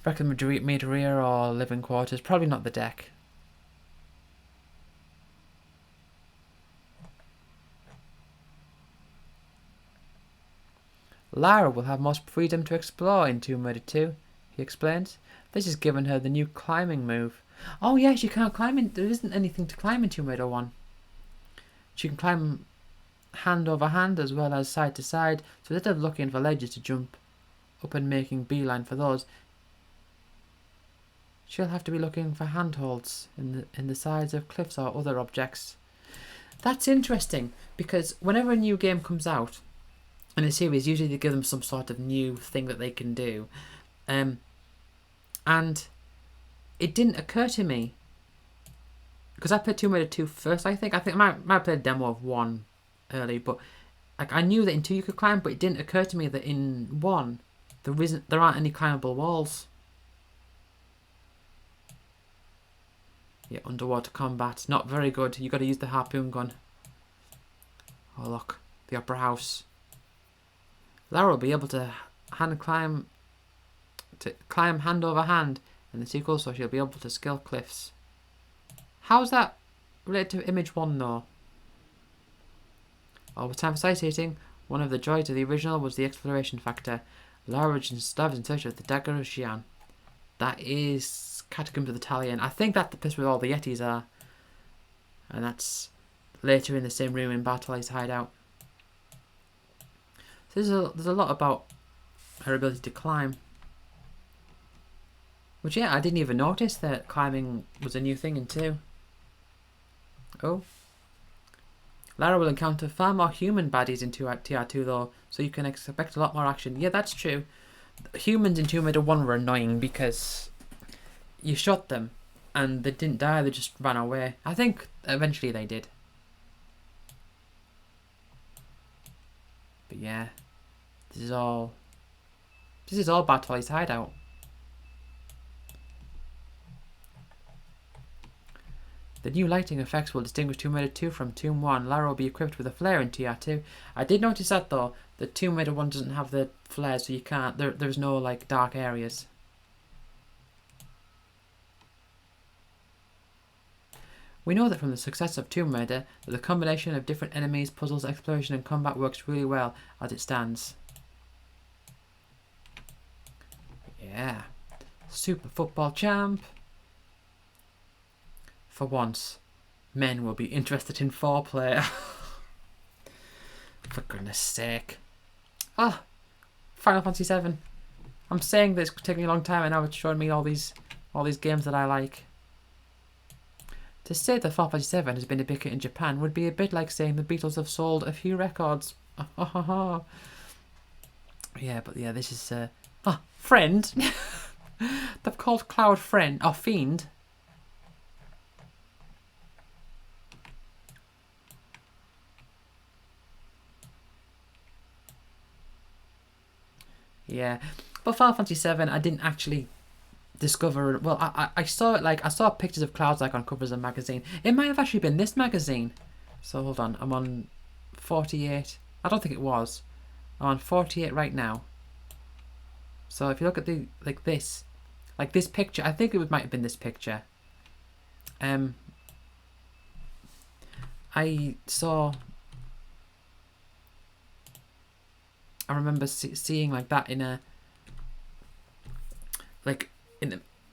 Reckon Meteria or Living Quarters. Probably not the deck. Lara will have more freedom to explore in Tomb Raider 2, he explains. This has given her the new climbing move. Oh yes, you can't climb in. There isn't anything to climb in Tomb Raider 1. She can climb hand over hand as well as side to side, so instead of looking for ledges to jump up and making beeline for those, she'll have to be looking for handholds in the sides of cliffs or other objects. That's interesting, because whenever a new game comes out in a series, usually they give them some sort of new thing that they can do. And it didn't occur to me, because I played Tomb Raider 2 first, I think. I might have played a demo of 1 early, but like I knew that in 2 you could climb, but it didn't occur to me that in 1 there aren't any climbable walls. Yeah, underwater combat, not very good. You got to use the harpoon gun. Oh look, the Opera House. Lara will be able to climb hand over hand in the sequel, so she'll be able to scale cliffs. How's that related to Image 1 though? Oh, with time for sightseeing, one of the joys of the original was the exploration factor. Lara dives in search of the Dagger of Xi'an. That is Catacombs of the Talion. I think that's the place where all the Yetis are. And that's later in the same room in Bartoli's hideout. So there's a lot about her ability to climb. Which, yeah, I didn't even notice that climbing was a new thing in 2. Oh. Lara will encounter far more human baddies in TR2 though, so you can expect a lot more action. Yeah, that's true. Humans in Tomb Raider 1 were annoying because you shot them and they didn't die, they just ran away. I think eventually they did. But yeah, this is all Bartoli's hideout. The new lighting effects will distinguish Tomb Raider 2 from Tomb 1. Lara will be equipped with a flare in TR2. I did notice that though, that Tomb Raider 1 doesn't have the flares, so you can't, there's no like dark areas. We know that from the success of Tomb Raider that the combination of different enemies, puzzles, exploration and combat works really well as it stands. Yeah. Super Football Champ. For once, men will be interested in foreplay. For goodness sake. Ah, Final Fantasy VII. I'm saying that it's taking a long time and now it's showing me all these games that I like. To say that Final Fantasy VII has been a big hit in Japan would be a bit like saying the Beatles have sold a few records. Yeah, but yeah, this is Friend. They've called Cloud Friend or Fiend. Yeah, but Final Fantasy VII, I didn't actually discover. Well, I saw it I saw pictures of clouds like on covers of magazine. It might have actually been this magazine. So hold on, I'm on 48. I don't think it was. I'm on 48 right now. So if you look at the this picture, I think it might have been this picture. I remember seeing like that in a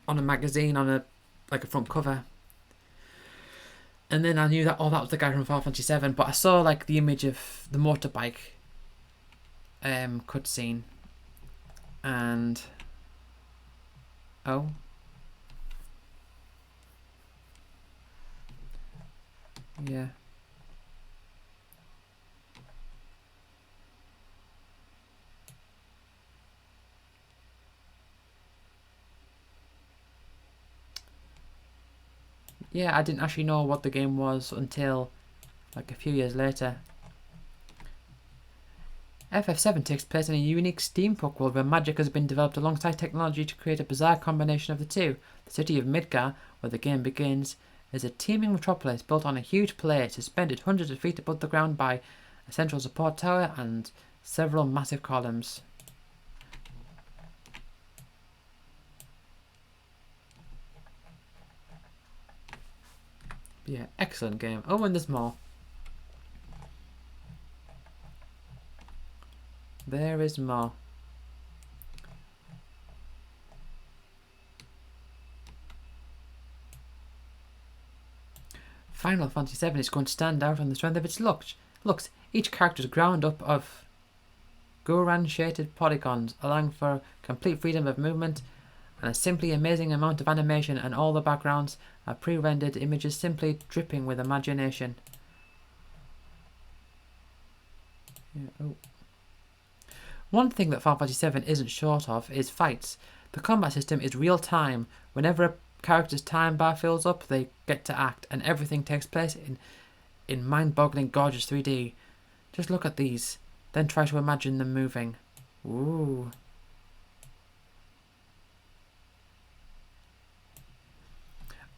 on a magazine on a front cover, and then I knew that that was the guy from Final Fantasy VII. But I saw like the image of the motorbike cutscene, and yeah. Yeah, I didn't actually know what the game was until like a few years later. FF7 takes place in a unique steampunk world where magic has been developed alongside technology to create a bizarre combination of the two. The city of Midgar, where the game begins, is a teeming metropolis built on a huge plate suspended hundreds of feet above the ground by a central support tower and several massive columns. Yeah, excellent game. Oh, and there's more. There is more. Final Fantasy VII is going to stand out on the strength of its looks. Each character is ground up of Goran shaded polygons, allowing for complete freedom of movement and a simply amazing amount of animation, and all the backgrounds are pre-rendered images simply dripping with imagination. Yeah, oh. One thing that Final Fantasy VII isn't short of is fights. The combat system is real time. Whenever a character's time bar fills up, they get to act, and everything takes place in mind-boggling, gorgeous 3D. Just look at these, then try to imagine them moving. Ooh.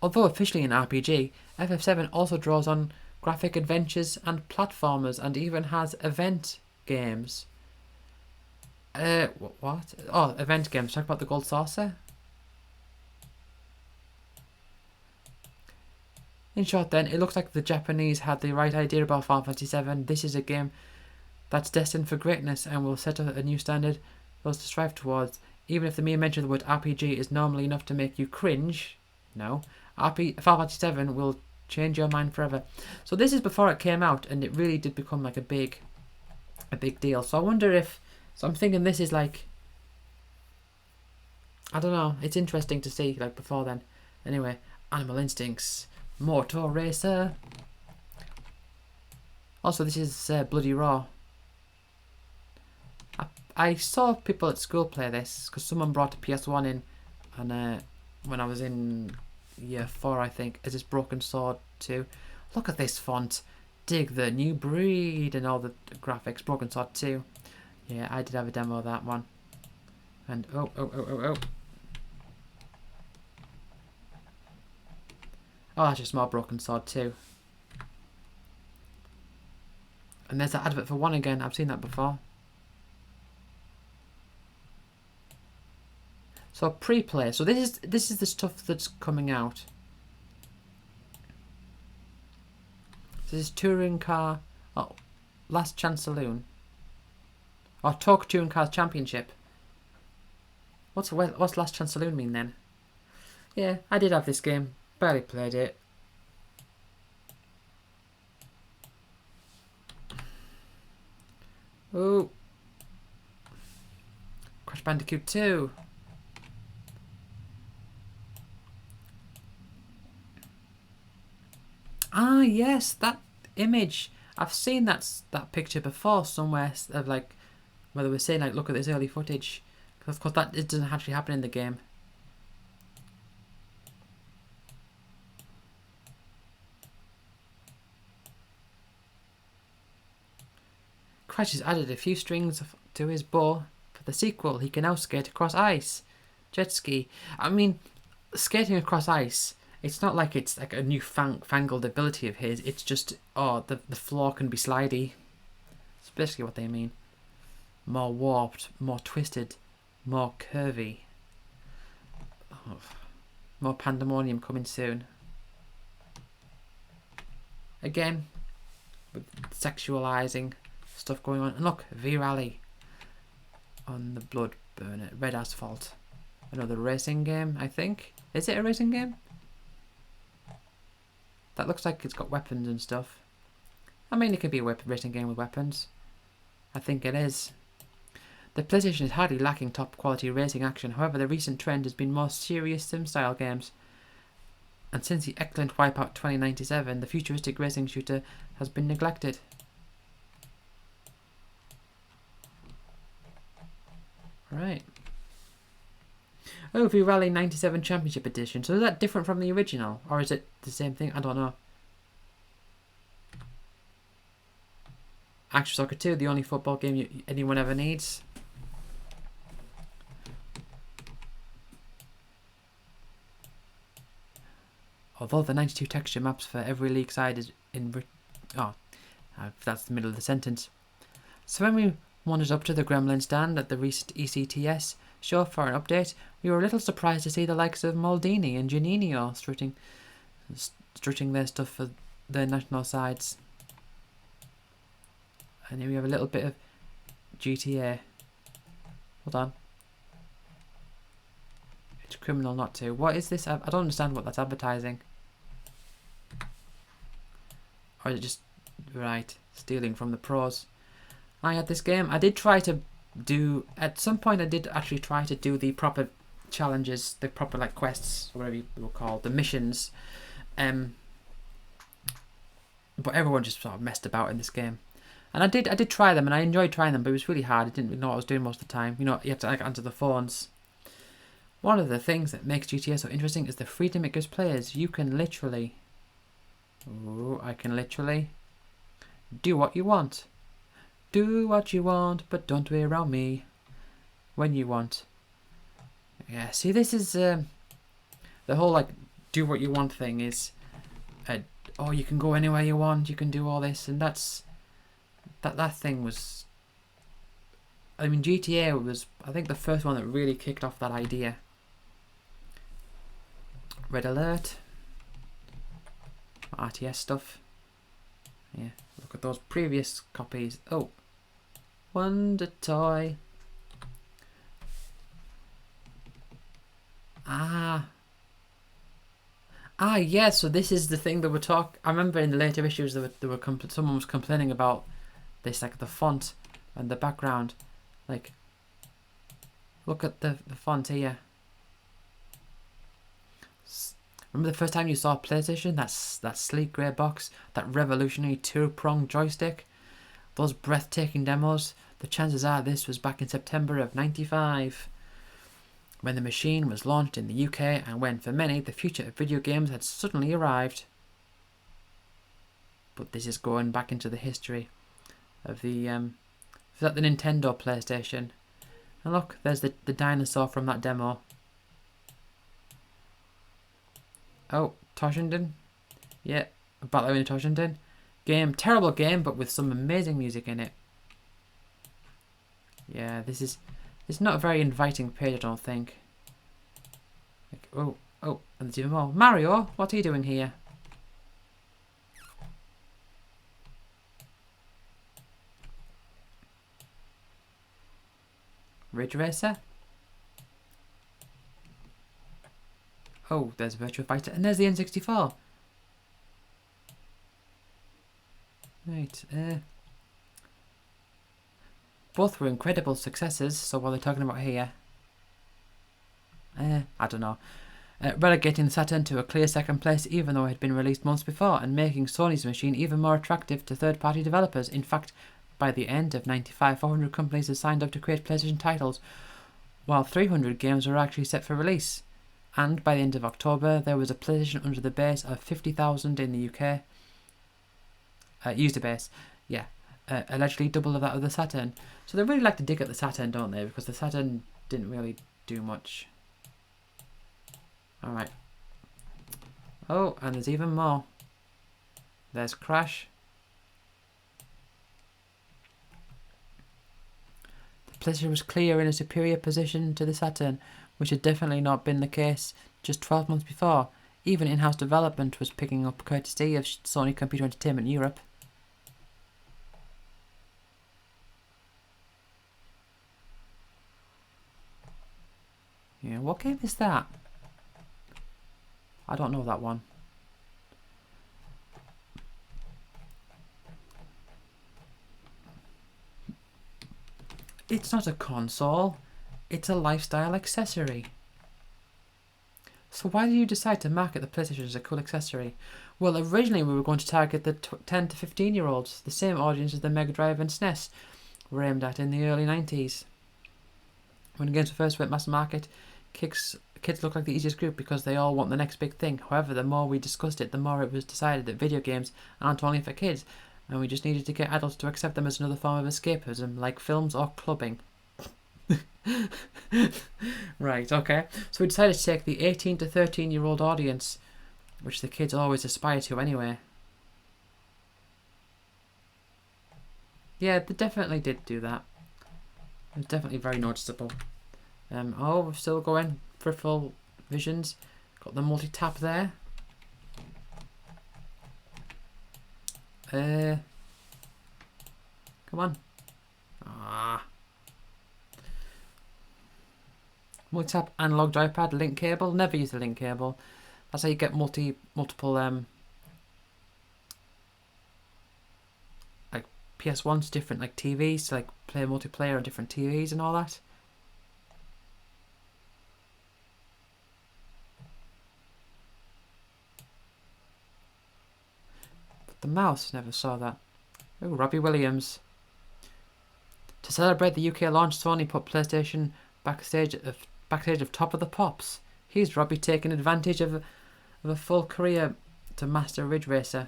Although officially an RPG, FF7 also draws on graphic adventures and platformers, and even has event games. What? Oh, event games. Talk about the Gold Saucer? In short then, it looks like the Japanese had the right idea about Final Fantasy VII. This is a game that's destined for greatness and will set a new standard for us to strive towards. Even if the mere mention of the word RPG is normally enough to make you cringe, no, Final Fantasy VII will change your mind forever. So this is before it came out, and it really did become like a big deal. So I wonder if, so I'm thinking this is like, I don't know, it's interesting to see like before then. Anyway, Animal Instincts, Motor Racer. Also, this is Bloody Raw. I saw people at school play this because someone brought a PS1 in, and when I was in year 4, I think, as this Broken Sword 2. Look at this font. Dig the new breed and all the graphics. Broken Sword 2. Yeah, I did have a demo of that one. And oh. Oh, that's just more Broken Sword 2. And there's that advert for 1 again. I've seen that before. So pre-play. So this is the stuff that's coming out. So this is Touring Car. Oh, Last Chance Saloon. Or Talk Touring Cars Championship. What's Last Chance Saloon mean then? Yeah, I did have this game. Barely played it. Oh. Crash Bandicoot 2. Ah, yes, that image. I've seen that picture before somewhere of like, where they were saying like, look at this early footage. Because of course that it doesn't actually happen in the game. Crash has added a few strings to his bow. For the sequel, he can now skate across ice. Jet ski. I mean, skating across ice, it's not like it's like a new fangled ability of his. It's just, oh, the floor can be slidey. That's basically what they mean. More warped, more twisted, more curvy. Oh, more pandemonium coming soon. Again, with sexualizing stuff going on. And look, V-Rally on the Blood Burner, Red Asphalt. Another racing game, I think. Is it a racing game? That looks like it's got weapons and stuff. I mean, it could be a racing game with weapons. I think it is. The PlayStation is hardly lacking top quality racing action. However, the recent trend has been more serious sim-style games. And since the excellent Wipeout 2097, the futuristic racing shooter has been neglected. Right. Oh, V-Rally 97 Championship Edition. So is that different from the original? Or is it the same thing? I don't know. Action Soccer 2, the only football game anyone ever needs. Although the 92 texture maps for every league side is in... that's the middle of the sentence. So when we wandered up to the Gremlin stand at the recent ECTS show for an update, we were a little surprised to see the likes of Maldini and Giannino strutting their stuff for their national sides. And here we have a little bit of GTA. Hold on. It's criminal not to. What is this? I don't understand what that's advertising. Or is it just... Right. Stealing from the pros. I had this game. I did try to do... At some point I did actually try to do the proper challenges. The proper like quests. Whatever you will call the missions. But everyone just sort of messed about in this game. And I did try them, and I enjoyed trying them, but it was really hard. I didn't know what I was doing most of the time. You know, you have to like answer the phones. One of the things that makes GTA so interesting is the freedom it gives players. You can literally... Ooh, I can literally... do what you want. Do what you want, but don't be around me. When you want. Yeah, see, this is... the whole, like, do what you want thing is... oh, you can go anywhere you want, you can do all this, and that's... That thing was... I mean, GTA was, I think, the first one that really kicked off that idea. Red Alert. RTS stuff. Yeah, look at those previous copies. Oh. Wonder Toy. Ah, yeah, so this is the thing that we're talking... I remember in the later issues someone was complaining about this, like the font and the background. Like, look at the font here. Remember the first time you saw a PlayStation? That sleek grey box, that revolutionary two-pronged joystick, those breathtaking demos. The chances are this was back in September of '95. When the machine was launched in the UK and when, for many, the future of video games had suddenly arrived. But this is going back into the history of the, is that the Nintendo PlayStation? And look, there's the dinosaur from that demo. Oh, Toshinden? Yeah, Battle in Toshinden. Game, terrible game, but with some amazing music in it. Yeah, it's not a very inviting page, I don't think. Like, oh, and there's even more. Mario, what are you doing here? Ridge Racer? Oh, there's Virtua Fighter, and there's the N64. Right, both were incredible successes, so what are they talking about here? I don't know. Relegating Saturn to a clear second place even though it had been released months before, and making Sony's machine even more attractive to third-party developers. In fact, by the end of '95, 400 companies had signed up to create PlayStation titles, while 300 games were actually set for release. And by the end of October, there was a PlayStation under the base of 50,000 in the UK. User base, yeah. Allegedly double of that of the Saturn. So they really like to dig at the Saturn, don't they? Because the Saturn didn't really do much. Alright. Oh, and there's even more. There's Crash. The PlayStation was clear in a superior position to the Saturn, which had definitely not been the case just 12 months before. Even in-house development was picking up courtesy of Sony Computer Entertainment Europe. Yeah, what game is that? I don't know that one. It's not a console, it's a lifestyle accessory. So why did you decide to market the PlayStation as a cool accessory? Well, originally we were going to target the 10 to 15 year olds, the same audience as the Mega Drive and SNES were aimed at in the early 90s. When games first went mass market, kids looked like the easiest group because they all want the next big thing. However, the more we discussed it, the more it was decided that video games aren't only for kids, and we just needed to get adults to accept them as another form of escapism, like films or clubbing. Right, okay. So we decided to take the 18 to 13 year old audience, which the kids always aspire to anyway. Yeah, they definitely did do that. It's definitely very noticeable. Oh, we're still going. Peripheral visions. Got the multi-tap there. Come on. Ah. Multi-tap analog joypad, link cable. Never use the link cable. That's how you get multiple like PS1's different like TVs to like play multiplayer on different TVs and all that. But the mouse never saw that. Oh, Robbie Williams. To celebrate the UK launch, Sony put PlayStation backstage of Top of the Pops. Here's Robbie taking advantage of a full career to master Ridge Racer.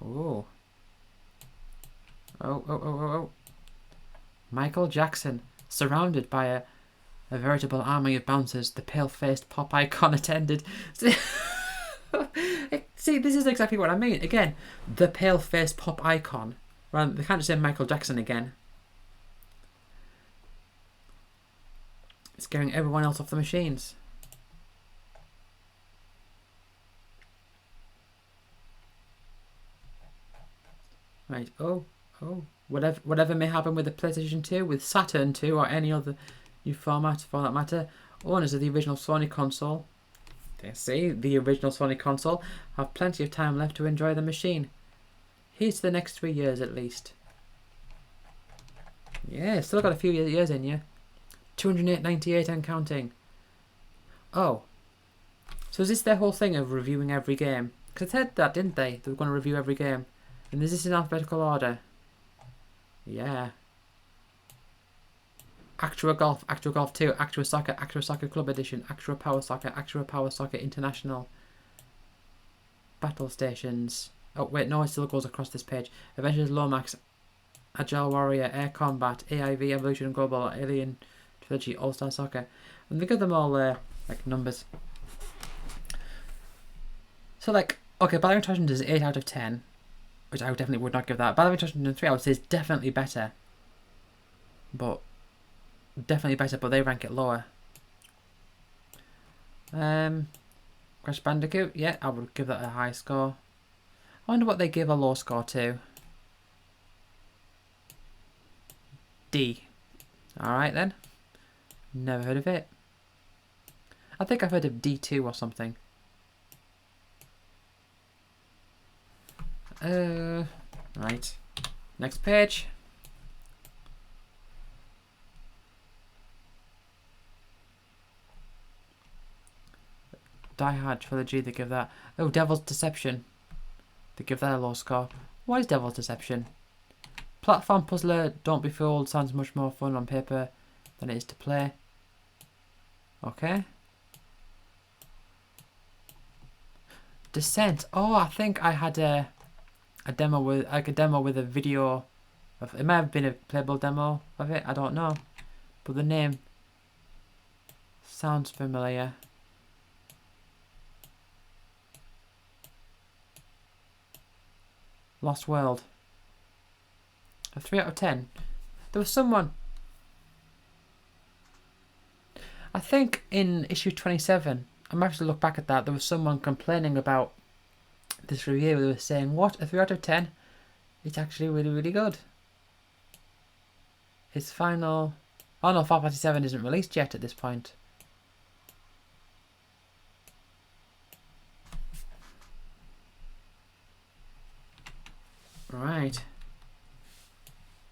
Oh. Oh. Michael Jackson, surrounded by a veritable army of bouncers, the pale-faced pop icon attended. See, this is exactly what I mean. Again, the pale-faced pop icon. Well, they can't just say Michael Jackson again. It's scaring everyone else off the machines. Right, oh. Whatever may happen with the PlayStation 2, with Saturn 2, or any other new format for that matter, owners of the original Sony console, the original Sony console, have plenty of time left to enjoy the machine. Here's to the next 3 years at least. Yeah, still got a few years in you. 298 and counting. Oh. So is this their whole thing of reviewing every game? Because they said that, didn't they? They were going to review every game. And is this in alphabetical order? Yeah. Actua Golf 2, Actua Soccer Club Edition, Actua Power Soccer International. Battle Stations. Oh wait, no, it still goes across this page. Avengers Lomax, Agile Warrior, Air Combat, AIV, Evolution Global, Alien Trilogy, All-Star Soccer. And they got them all like numbers. So like, okay, Battlefield Intelligence is 8 out of 10. Which I definitely would not give that. Battlefield Intelligence 3 I would say is definitely better. But they rank it lower. Crash Bandicoot, yeah, I would give that a high score. I wonder what they give a low score to. D. Alright then. Never heard of it. I think I've heard of D2 or something. Right. Next page. Die Hard Trilogy, they give that. Oh, Devil's Deception. They give that a low score. What is Devil's Deception? Platform puzzler, don't be fooled, sounds much more fun on paper than it is to play. Okay. Descent. Oh, I think I had a demo with a video of it. Might have been a playable demo of it, I don't know. But the name sounds familiar. Lost World. A 3 out of 10. There was someone, I think in issue 27, I might have to look back at that, there was someone complaining about this review. They were saying, what, a 3 out of 10? It's actually really, really good. His final... Oh no, Final Fantasy 7 isn't released yet at this point. Right.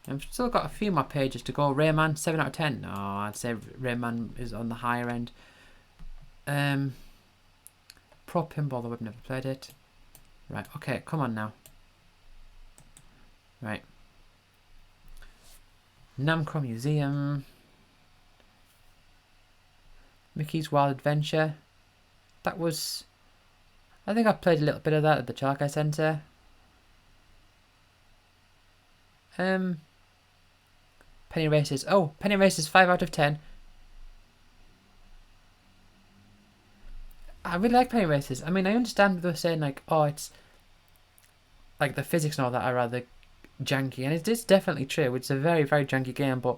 I've still got a few more pages to go. Rayman, 7 out of 10. No, I'd say Rayman is on the higher end. Pro Pinball, though I've never played it. Right, okay, come on now. Right. Namco Museum. Mickey's Wild Adventure. That was... I think I played a little bit of that at the Childcare Centre. Penny Racers. Oh, Penny Racers, 5 out of 10. I really like Penny Racers. I mean, I understand what they're saying, like, oh, it's... like, the physics and all that are rather janky. And it is definitely true. It's a very, very janky game, but...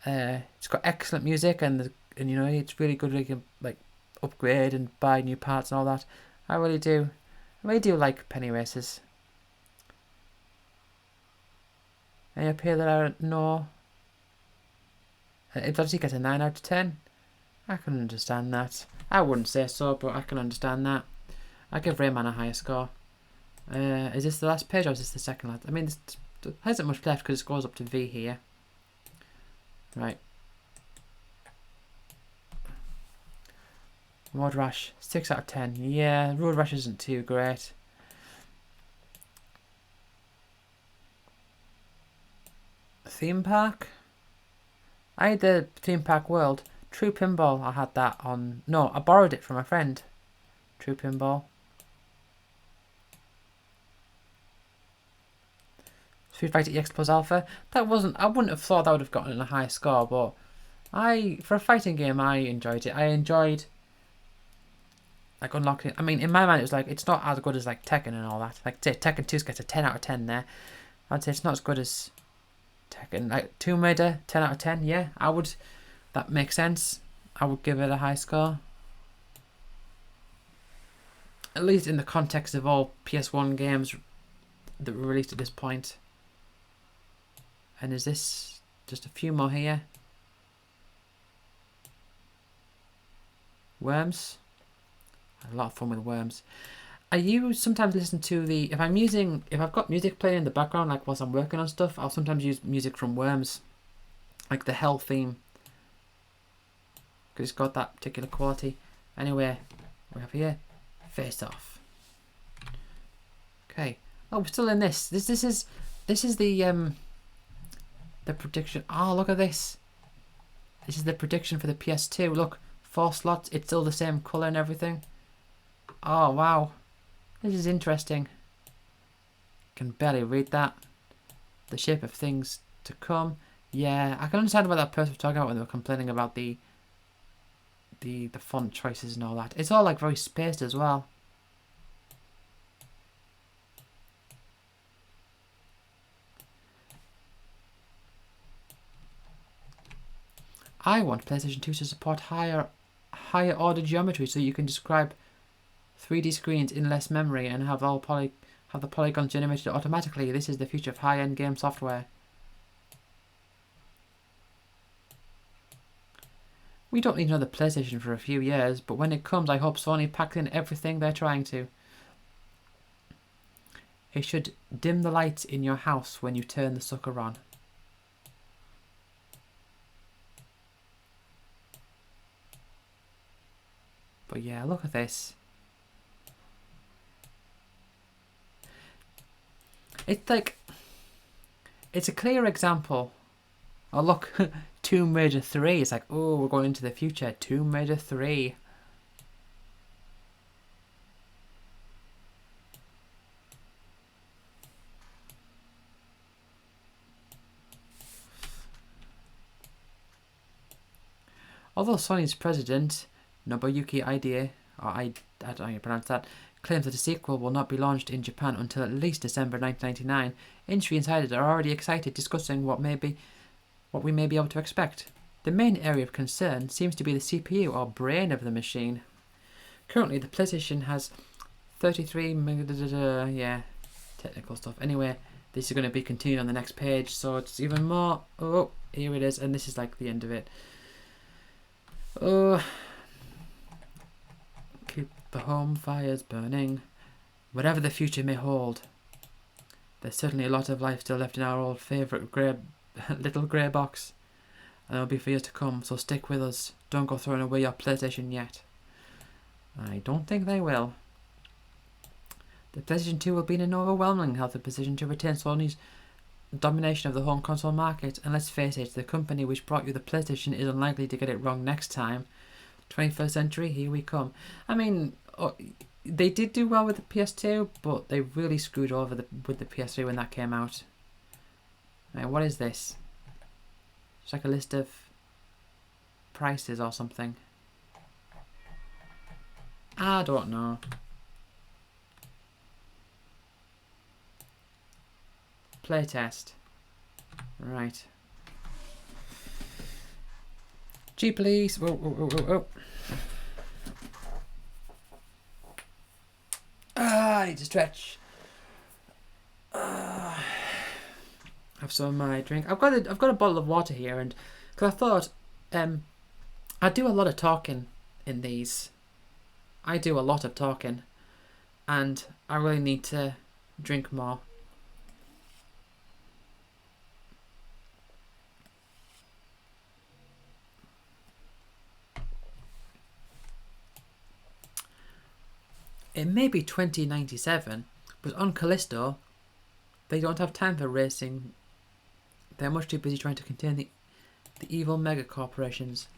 it's got excellent music, and you know, it's really good. You can, like, upgrade and buy new parts and all that. I really do like Penny Racers. Any up here that I don't know? Does he get a 9 out of 10? I can understand that. I wouldn't say so, but I can understand that. I give Rayman a higher score. Is this the last page or is this the second last? I mean, there isn't much left because it goes up to V here. Right. Road Rash, 6 out of 10. Yeah, Road Rash isn't too great. Theme Park? I had the Theme Park World. True Pinball, I had that on... No, I borrowed it from a friend. True Pinball. Street Fighter EX Plus Alpha. That wasn't... I wouldn't have thought that would have gotten a high score, but... For a fighting game, I enjoyed it. I enjoyed... like unlocking... I mean, in my mind, it was like... It's not as good as like Tekken and all that. Like, say, Tekken 2 gets a 10 out of 10 there. I'd say it's not as good as... Tekken, like Tomb Raider, 10 out of 10, yeah, I would, that makes sense. I would give it a high score. At least in the context of all PS1 games that were released at this point. And is this just a few more here? Worms. I had a lot of fun with Worms. I sometimes listen to the... If I've got music playing in the background, like whilst I'm working on stuff, I'll sometimes use music from Worms. Like the Hell theme. Because it's got that particular quality. Anyway, we have here, Face Off. Okay. Oh, we're still in this. This is the prediction. Oh, look at this. This is the prediction for the PS2. Look, 4 slots. It's still the same colour and everything. Oh, wow. This is interesting. Can barely read that. The shape of things to come. Yeah, I can understand what that person was talking about when they were complaining about the font choices and all that. It's all like very spaced as well. I want PlayStation 2 to support higher order geometry so you can describe 3D screens in less memory and have the polygons generated automatically. This is the future of high-end game software. We don't need another PlayStation for a few years, but when it comes, I hope Sony packs in everything they're trying to. It should dim the lights in your house when you turn the sucker on. But yeah, look at this. It's like... It's a clear example. Oh look, Tomb Raider 3. It's like, oh, we're going into the future. Tomb Raider 3. Although Sony's president, Nobuyuki Idea, or I don't know how you pronounce that, claims that a sequel will not be launched in Japan until at least December 1999, industry insiders are already excited discussing what we may be able to expect. The main area of concern seems to be the CPU, or brain of the machine. Currently, the PlayStation has 33 yeah, technical stuff. Anyway, this is going to be continued on the next page, so it's even more. Oh, here it is, and this is like the end of it. Oh, keep the home fires burning. Whatever the future may hold, there's certainly a lot of life still left in our old favourite little grey box. And it'll be for years to come, so stick with us. Don't go throwing away your PlayStation yet. I don't think they will. The PlayStation 2 will be in an overwhelming healthy position to retain Sony's domination of the home console market, and let's face it, the company which brought you the PlayStation is unlikely to get it wrong next time. 21st century, here we come. I mean, they did do well with the PS2, but they really screwed over with the PS3 when that came out. Now, what is this? It's like a list of prices or something. I don't know. Playtest. Right. G please. Whoa, whoa, whoa, whoa, whoa. I need to stretch. Have some of my drink. I've got a bottle of water here, and because I thought I do a lot of talking in these. I do a lot of talking, and I really need to drink more. It may be 2097, but on Callisto, they don't have time for racing. They're much too busy trying to contain the evil mega corporations.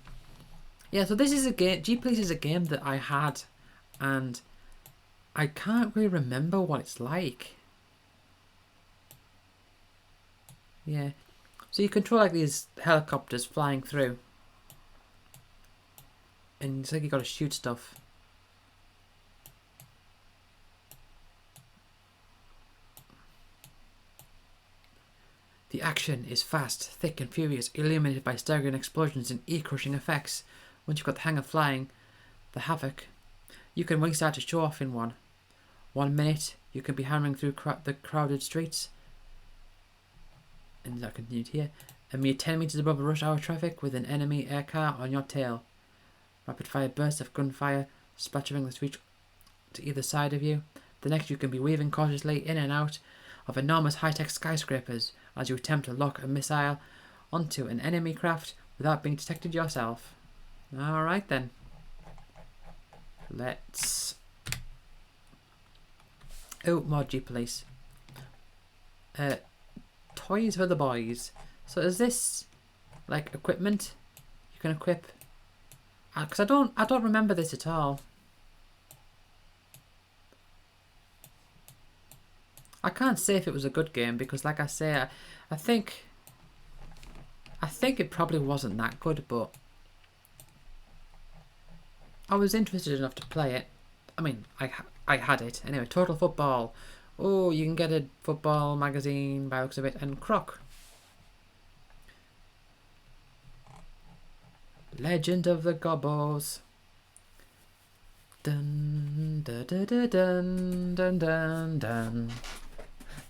Yeah, so this is a game. G-Police is a game that I had, and I can't really remember what it's like. Yeah, so you control like these helicopters flying through, and it's like you got to shoot stuff. The action is fast, thick and furious, illuminated by staggering explosions and ear-crushing effects. Once you've got the hang of flying the Havoc, you can really start to show off in one. 1 minute, you can be hammering through the crowded streets. And that continued here. A mere 10 meters above rush hour traffic with an enemy air car on your tail. Rapid fire bursts of gunfire splattering the street to either side of you. The next, you can be weaving cautiously in and out of enormous high-tech skyscrapers as you attempt to lock a missile onto an enemy craft without being detected yourself. Alright then. Let's... Oh, more G-Police. Toys for the boys. So is this like equipment you can equip? Because I don't remember this at all. I can't say if it was a good game because, like I say, I think it probably wasn't that good, but I was interested enough to play it. I mean, I had it anyway. Total Football. Oh, you can get a football magazine by the looks of it, and Croc. Legend of the Gobbos. Dun dun dun dun dun dun dun.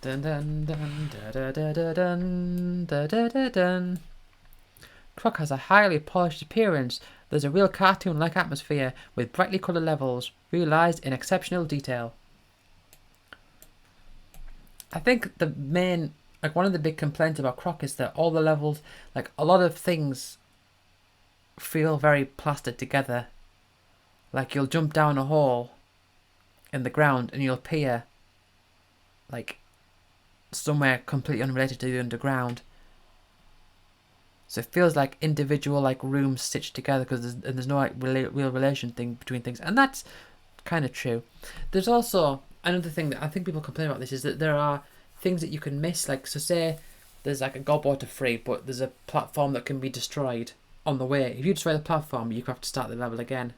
Dun dun dun dun dun dun dun dun dun dun. Croc has a highly polished appearance. There's a real cartoon-like atmosphere with brightly coloured levels, realised in exceptional detail. I think the main, like one of the big complaints about Croc is that all the levels, like a lot of things, feel very plastered together. Like you'll jump down a hole in the ground and you'll appear like somewhere completely unrelated to the underground. So it feels like individual like rooms stitched together because there's no like real relation thing between things, and that's kind of true. There's also another thing that I think people complain about this is that there are things that you can miss. Like, so say there's like a gobbo to free, but there's a platform that can be destroyed on the way. If you destroy the platform, you have to start the level again.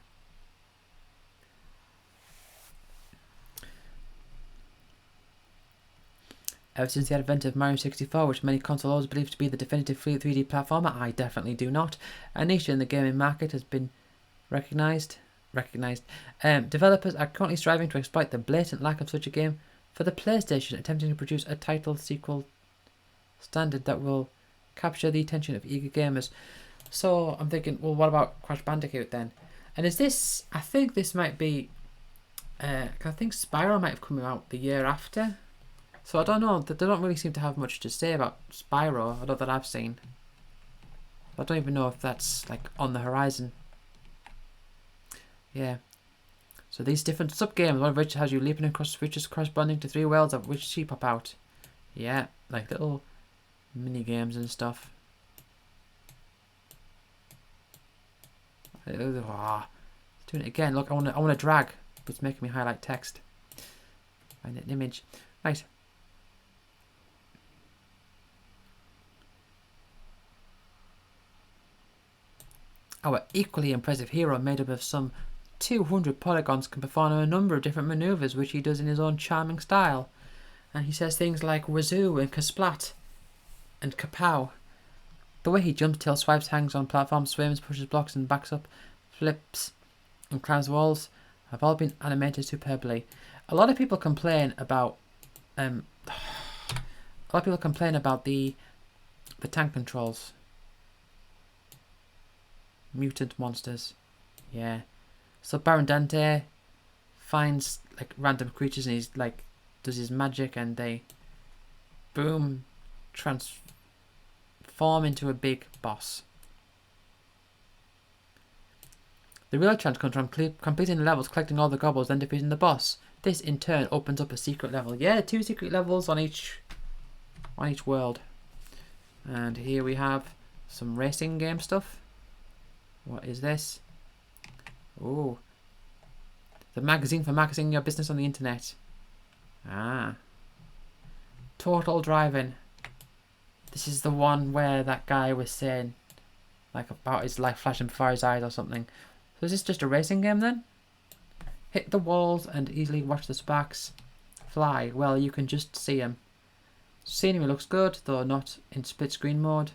Ever since the advent of Mario 64, which many console owners believe to be the definitive 3D platformer, I definitely do not. A niche in the gaming market has been recognised. Developers are currently striving to exploit the blatant lack of such a game for the PlayStation, attempting to produce a title sequel standard that will capture the attention of eager gamers. So I'm thinking, well, what about Crash Bandicoot then? And is this? I think this might be. I think Spyro might have come out the year after. So I don't know. They don't really seem to have much to say about Spyro, although that I've seen. I don't even know if that's like on the horizon. Yeah. So these different sub-games, one of which has you leaping across switches corresponding to 3 worlds of which she pop out. Yeah, like little mini games and stuff. Doing it again. Look, I want to drag, but it's making me highlight text. Find an image. Right. Our equally impressive hero, made up of some 200 polygons, can perform a number of different maneuvers, which he does in his own charming style. And he says things like wazoo and kasplat and kapow. The way he jumps, tail swipes, hangs on platforms, swims, pushes blocks and backs up, flips and climbs walls have all been animated superbly. A lot of people complain about the tank controls. Mutant monsters. Yeah. So Baron Dante finds like random creatures and he's like does his magic and they boom transform into a big boss. The real challenge comes from completing the levels, collecting all the gobbles, then defeating the boss. This in turn opens up a secret level. Yeah, 2 secret levels on each world. And here we have some racing game stuff. What is this? Oh, the magazine for marketing your business on the internet. Ah, Total Driving. This is the one where that guy was saying like about his life flashing before his eyes or something. So is this just a racing game then? Hit the walls and easily watch the sparks fly. Well, you can just see them. Scenery looks good, though not in split screen mode.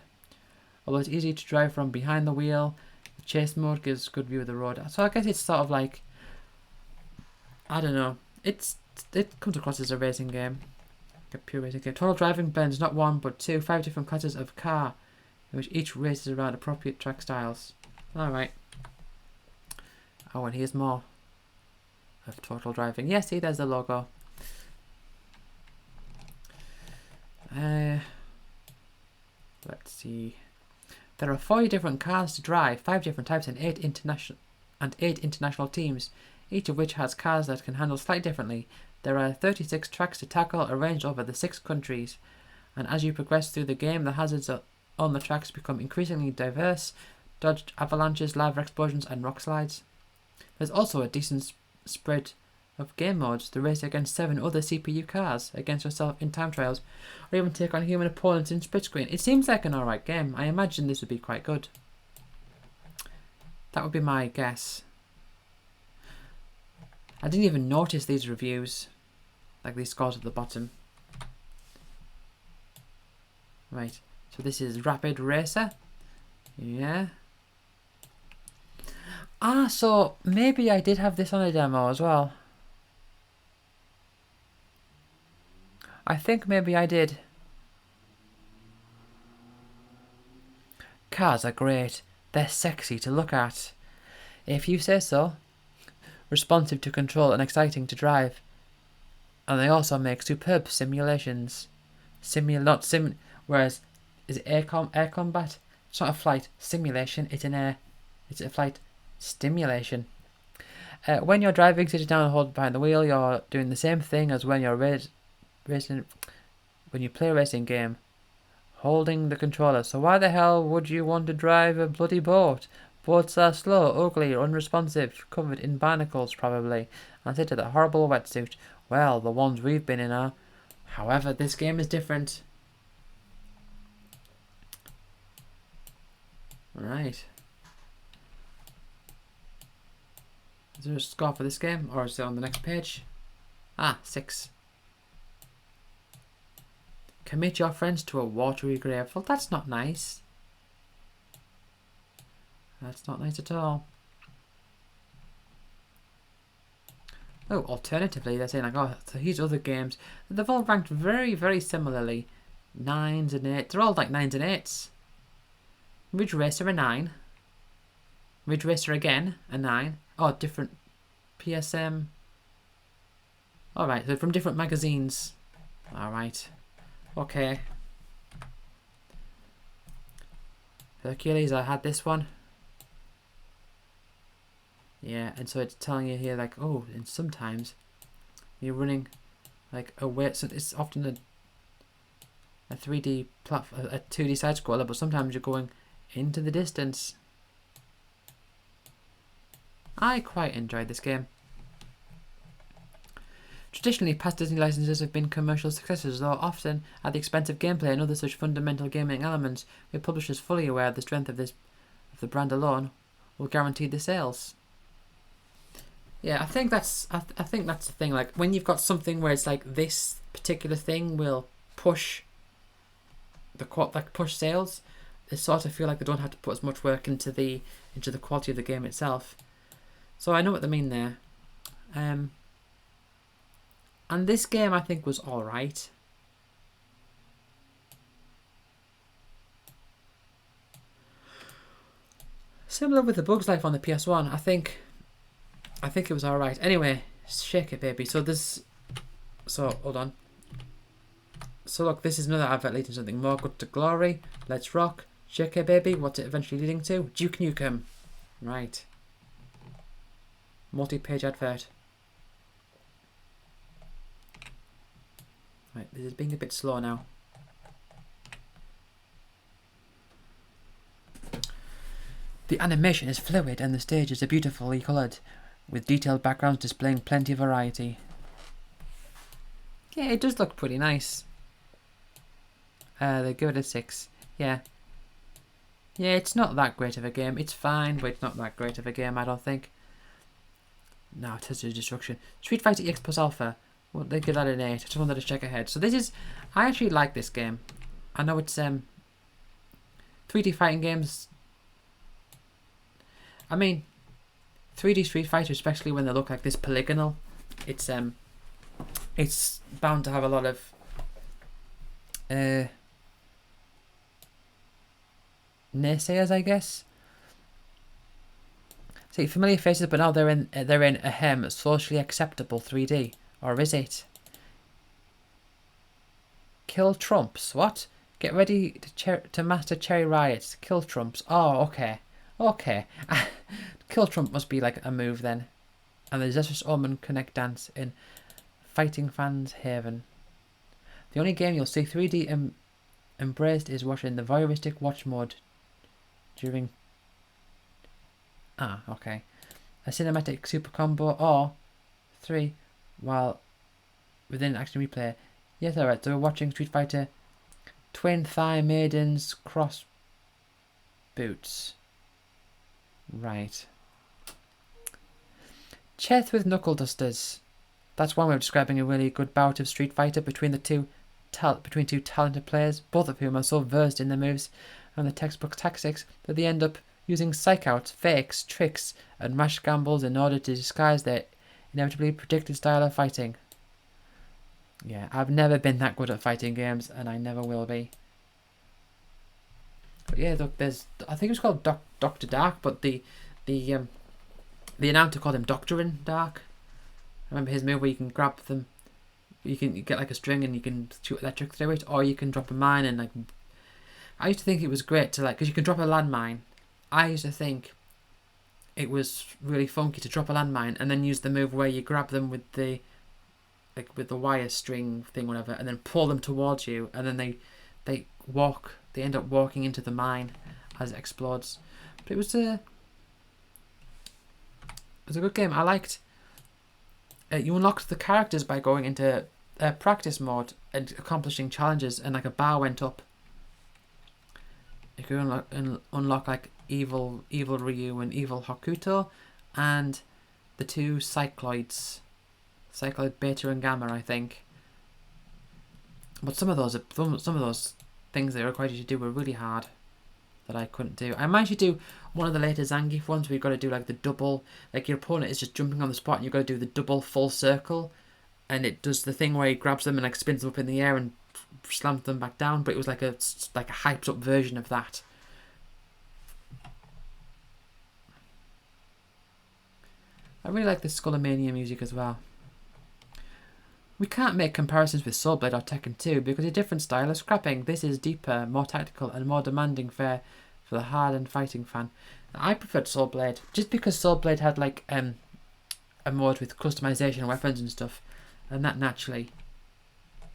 Although it's easy to drive from behind the wheel, the chase mode gives good view of the road. So I guess it's sort of like, I don't know. It comes across as a racing game. A pure racing game. Total Driving blends not one but 5 different classes of car, in which each races around appropriate track styles. Alright. Oh, and here's more of Total Driving. Yeah, see, there's the logo. Let's see. There are 40 different cars to drive, 5 different types, and 8 international teams, each of which has cars that can handle slightly differently. There are 36 tracks to tackle, arranged over the 6 countries, and as you progress through the game, the hazards on the tracks become increasingly diverse. Dodge avalanches, lava explosions, and rock slides. There's also a decent spread of game modes to race against 7 other CPU cars, against yourself in time trials, or even take on human opponents in split screen. It seems like an alright game. I imagine this would be quite good. That would be my guess. I didn't even notice these reviews, like these scores at the bottom. Right, so this is Rapid Racer. Yeah. Ah, so maybe I did have this on a demo as well. I think maybe I did. Cars are great. They're sexy to look at. If you say so. Responsive to control and exciting to drive. And they also make superb simulations. Whereas, is it air combat? It's not a flight simulation, it's a flight stimulation. When you're driving, sitting down and holding behind the wheel, you're doing the same thing as when you're racing. When you play a racing game, holding the controller. So why the hell would you want to drive a bloody boat? Boats are slow, ugly, unresponsive, covered in barnacles probably, and sit in that horrible wetsuit. Well, the ones we've been in are. However, this game is different. Right. Is there a score for this game, or is it on the next page? Ah, 6. Commit your friends to a watery grave. Well, that's not nice. That's not nice at all. Oh, alternatively, they're saying like, oh, so here's other games. They've all ranked very, very similarly. 9s and 8s. They're all like 9s and 8s. Ridge Racer a 9. Ridge Racer again a 9. Oh, different PSM. Alright, so from different magazines. Alright. Okay. Hercules, I had this one. Yeah, and so it's telling you here like, oh, and sometimes you're running like away. So it's often a 3D platform, a 2D side scroller, but sometimes you're going into the distance. I quite enjoyed this game. Traditionally, past Disney licenses have been commercial successes, though often at the expense of gameplay and other such fundamental gaming elements, with publishers fully aware of the strength of the brand alone will guarantee the sales. Yeah, I think that's the thing. Like when you've got something where it's like this particular thing will push push sales, they sort of feel like they don't have to put as much work into the quality of the game itself. So I know what they mean there. And this game I think was alright. Similar with the Bugs Life on the PS1. I think it was alright. Anyway, Shake It Baby. So hold on. So look, this is another advert leading to something more. Good to Glory, Let's Rock, Shake It Baby. What's it eventually leading to? Duke Nukem. Right. Multi-page advert. Right, this is being a bit slow now. The animation is fluid and the stages are beautifully coloured, with detailed backgrounds displaying plenty of variety. Yeah, it does look pretty nice. They give it a 6. Yeah. Yeah, it's not that great of a game. It's fine, but it's not that great of a game, I don't think. No, Test of Destruction. Street Fighter EX Plus Alpha. Well, they give that an 8. I just wanted to check ahead. So this is... I actually like this game. I know it's... 3D fighting games... I mean... 3D Street Fighter, especially when they look like this polygonal, it's bound to have a lot of... naysayers, I guess. See, familiar faces, but now they're in a socially acceptable 3D, or is it? Kill Trumps. What? Get ready to master Cherry Riots. Kill Trumps. Oh, okay, okay. Kill Trump must be like a move then. And the Zephyrus Omen Connect dance in Fighting Fans Haven. The only game you'll see 3D embraced is watching the voyeuristic watch mode during... Ah, okay. A cinematic super combo or 3 while within action replay. Yes, alright, so we're watching Street Fighter Twin Thigh Maidens Cross Boots. Right. Chess with Knuckle Dusters. That's one way of describing a really good bout of Street Fighter between two talented players, both of whom are so versed in their moves and the textbook tactics that they end up using psych-outs, fakes, tricks, and rash gambles in order to disguise their inevitably predicted style of fighting. Yeah, I've never been that good at fighting games, and I never will be. But yeah, look, I think it was called Dr. Dark, but the announcer called him Doctorin Dark. Remember his move where you can grab them, you get like a string and you can shoot electric through it, or you can drop a mine and like. I used to think it was great to because you can drop a landmine. I used to think it was really funky to drop a landmine and then use the move where you grab them with the wire string thing, whatever, and then pull them towards you, and then they end up walking into the mine as it explodes. But it was a good game. I liked. You unlocked the characters by going into practice mode and accomplishing challenges, and like a bar went up. You could unlock like evil Ryu and evil Hokuto, and the two Cycloid Beta and Gamma, I think. But some of those things they required you to do were really hard that I couldn't do. I managed to do one of the later Zangief ones where you've got to do like the double, like your opponent is just jumping on the spot and you've got to do the double full circle, and it does the thing where he grabs them and like spins them up in the air and slams them back down, but it was like a hyped up version of that. I really like the Skullomania music as well. We can't make comparisons with Soul Blade or Tekken 2 because a different style of scrapping. This is deeper, more tactical and more demanding fare for the hardened fighting fan. I preferred Soul Blade just because Soul Blade had like a mode with customization of weapons and stuff, and that naturally,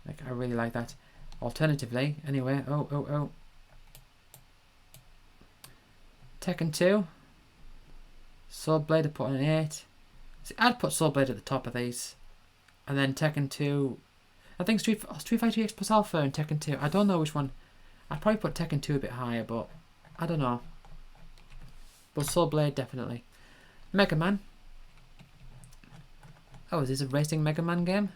like, I really like that. Alternatively, anyway, Tekken 2, Soul Blade I put on an 8. See, I'd put Soul Blade at the top of these. And then Tekken 2, I think Street Fighter EX Plus Alpha and Tekken 2. I don't know which one. I'd probably put Tekken 2 a bit higher, but I don't know. But Soul Blade definitely. Mega Man. Oh, is this a racing Mega Man game?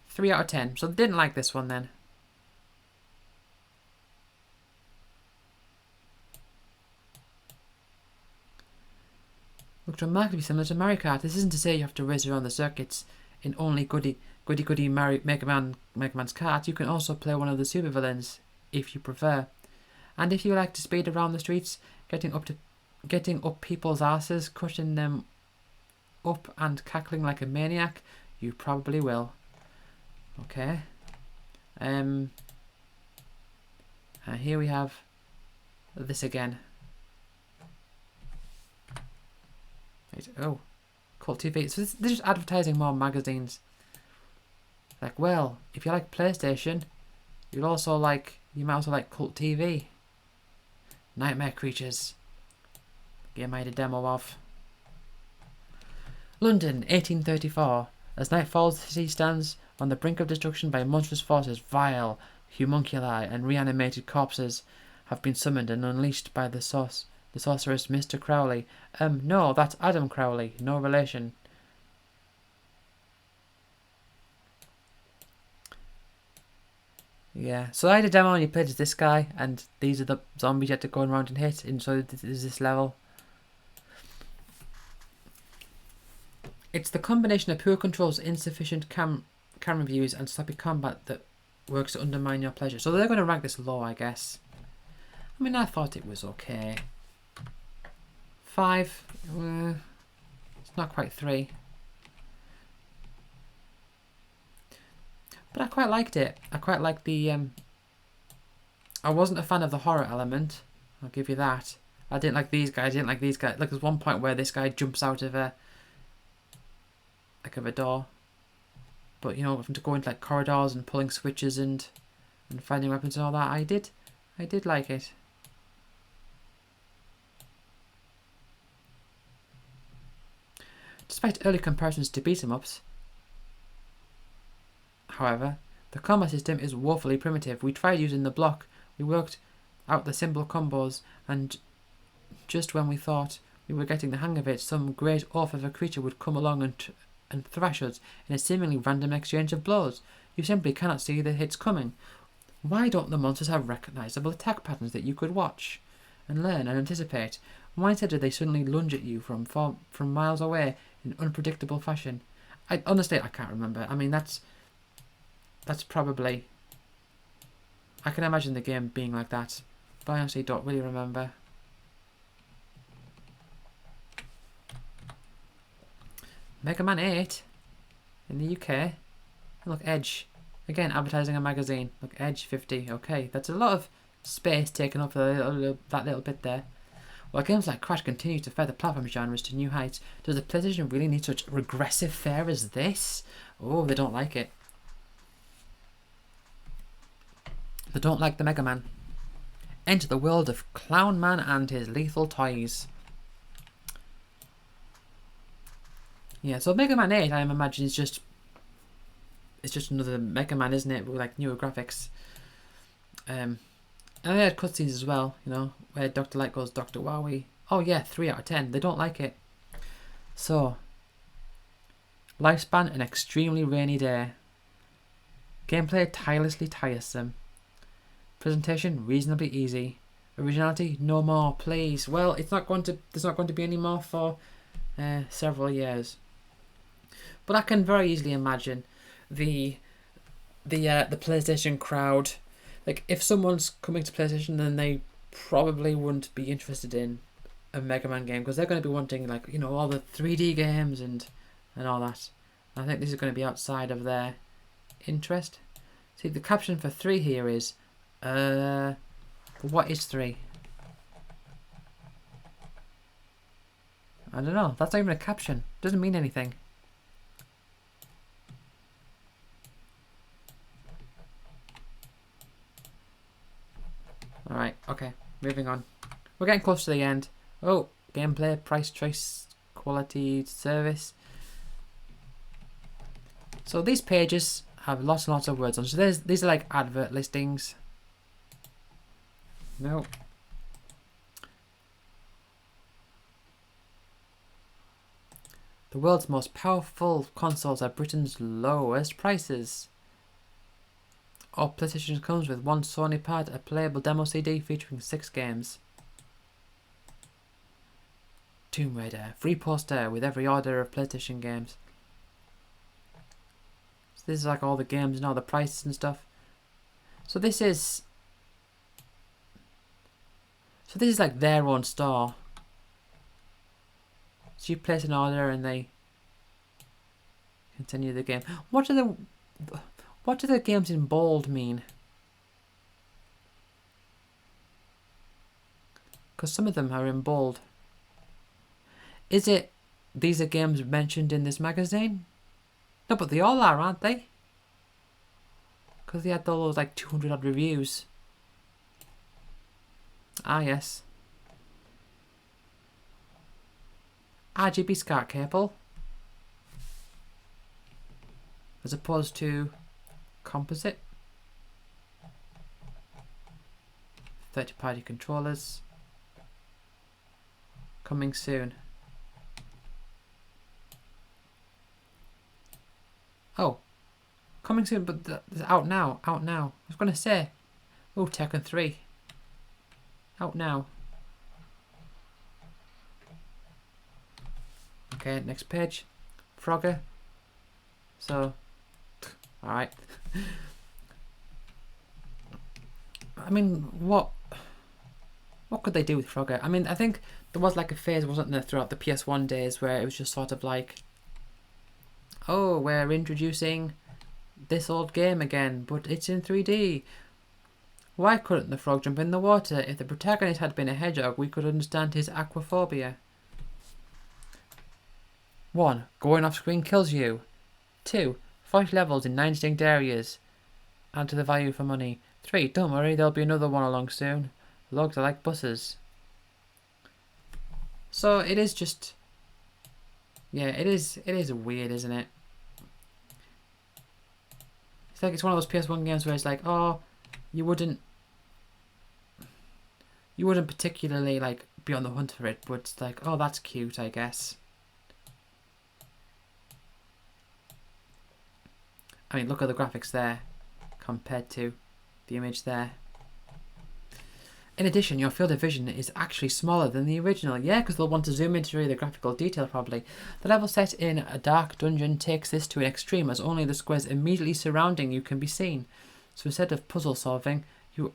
Three out of 10. So they didn't like this one then. Looked remarkably similar to Mario Kart. This isn't to say you have to race around the circuits in only goody Goody Goody Mega Man's cat, you can also play one of the supervillains if you prefer. And if you like to speed around the streets, getting up people's asses, crushing them up and cackling like a maniac, you probably will. Okay. And here we have this again. Right. Oh, Cult TV. So they're just advertising more magazines. Like, well, if you like PlayStation, you might also like Cult TV. Nightmare Creatures. Game I had a demo of. London, 1834. As night falls, the city stands on the brink of destruction by monstrous forces. Vile homunculi and reanimated corpses have been summoned and unleashed by the sorceress Mr. Crowley. No, that's Adam Crowley, no relation. Yeah, so I had a demo and you played as this guy, and these are the zombies you had to go around and hit, and so there's this level. It's the combination of poor controls, insufficient camera views, and sloppy combat that works to undermine your pleasure. So they're going to rank this low, I guess. I mean, I thought it was okay. 5. It's not quite 3. But I quite liked it. I quite liked the... I wasn't a fan of the horror element. I'll give you that. I didn't like these guys. Like, there's one point where this guy jumps out of a door. But, you know, having to go into like corridors and pulling switches and finding weapons and all that. I did like it. Despite early comparisons to beat-em-ups, however, the combat system is woefully primitive. We tried using the block, we worked out the simple combos, and just when we thought we were getting the hang of it, some great oaf of a creature would come along and thrash us in a seemingly random exchange of blows. You simply cannot see the hits coming. Why don't the monsters have recognizable attack patterns that you could watch and learn and anticipate? Why instead do they suddenly lunge at you from miles away in unpredictable fashion? Honestly, I can't remember. I mean, that's probably... I can imagine the game being like that, but I honestly don't really remember. Mega Man 8 in the UK. And look, Edge. Again, advertising a magazine. Look, Edge 50. Okay, that's a lot of space taken up for that little bit there. While games like Crash continue to feather platform genres to new heights, does the PlayStation really need such regressive fare as this? Oh, they don't like it. They don't like the Mega Man. Enter the world of Clown Man and his lethal toys. Yeah, so Mega Man 8, I imagine, is just... It's just another Mega Man, isn't it? With like newer graphics. And they had cutscenes as well, you know, where Dr. Light goes Dr. Wowie. Oh yeah, 3 out of 10. They don't like it. So, lifespan, an extremely rainy day. Gameplay, tirelessly tiresome. Presentation, reasonably easy. Originality, no more, please. Well, there's not going to be any more for several years. But I can very easily imagine the PlayStation crowd. Like, if someone's coming to PlayStation, then they probably wouldn't be interested in a Mega Man game, because they're going to be wanting, like, you know, all the 3D games and all that. I think this is going to be outside of their interest. See, the caption for 3 here is, what is 3? I don't know. That's not even a caption. Doesn't mean anything. Alright, okay. Moving on. We're getting close to the end. Oh, gameplay, price, choice, quality, service. So these pages have lots and lots of words on. So these are like advert listings. No. The world's most powerful consoles are Britain's lowest prices. All PlayStation comes with one Sony pad, a playable demo CD featuring 6 games. Tomb Raider, free poster with every order of PlayStation games. This is like all the games and all the prices and stuff. So this is like their own store. So you place an order and they continue the game. What do the games in bold mean? Because some of them are in bold. Is it these are games mentioned in this magazine? No, but they all are, aren't they? Because they had all those like 200 odd reviews. Ah, yes. RGB SCART cable. As opposed to composite. 30-party controllers. Coming soon. Oh. Coming soon, but out now. Out now. I was going to say. Oh, Tekken 3. Out now. Okay, next page. Frogger. So, alright. I mean, what could they do with Frogger? I mean, I think there was like a phase, wasn't there, throughout the PS1 days where it was just sort of like, oh, we're introducing this old game again, but it's in 3D. Why couldn't the frog jump in the water? If the protagonist had been a hedgehog, we could understand his aquaphobia. 1. Going off screen kills you. 2. 40 levels in 9 distinct areas. Add to the value for money. 3. Don't worry, there'll be another one along soon. Logs are like buses. So it is just... yeah, it is weird, isn't it? It's like it's one of those PS1 games where it's like, oh, you wouldn't particularly like be on the hunt for it, but it's like, oh, that's cute, I guess. I mean, look at the graphics there compared to the image there. In addition, your field of vision is actually smaller than the original. Yeah, because they'll want to zoom into the graphical detail probably. The level set in a dark dungeon takes this to an extreme as only the squares immediately surrounding you can be seen. So instead of puzzle solving, you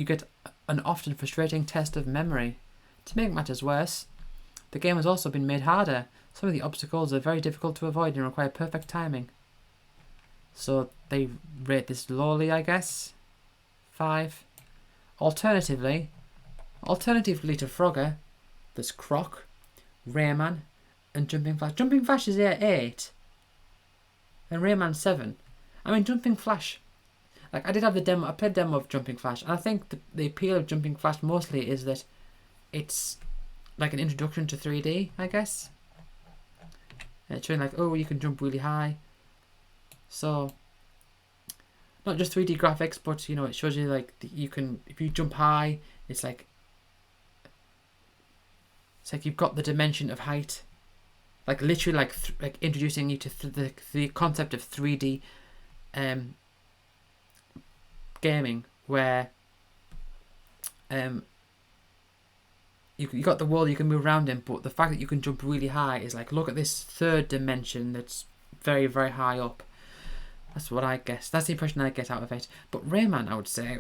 get an often frustrating test of memory. To make matters worse, the game has also been made harder. Some of the obstacles are very difficult to avoid and require perfect timing. So they rate this lowly, I guess. 5. Alternatively to Frogger, there's Croc, Rayman, and Jumping Flash. Jumping Flash is 8, and Rayman 7. I mean, Jumping Flash. Like, I did have the demo. I played demo of Jumping Flash, and I think the appeal of Jumping Flash mostly is that it's like an introduction to 3D, I guess. And it's showing like, oh, you can jump really high. So, not just 3D graphics, but you know, it shows you like you can, if you jump high, it's like you've got the dimension of height, like literally like introducing you to the concept of 3D gaming, where you got the world you can move around in, but the fact that you can jump really high is like, look at this third dimension that's very, very high up. That's what I guess. That's the impression I get out of it. But Rayman, I would say,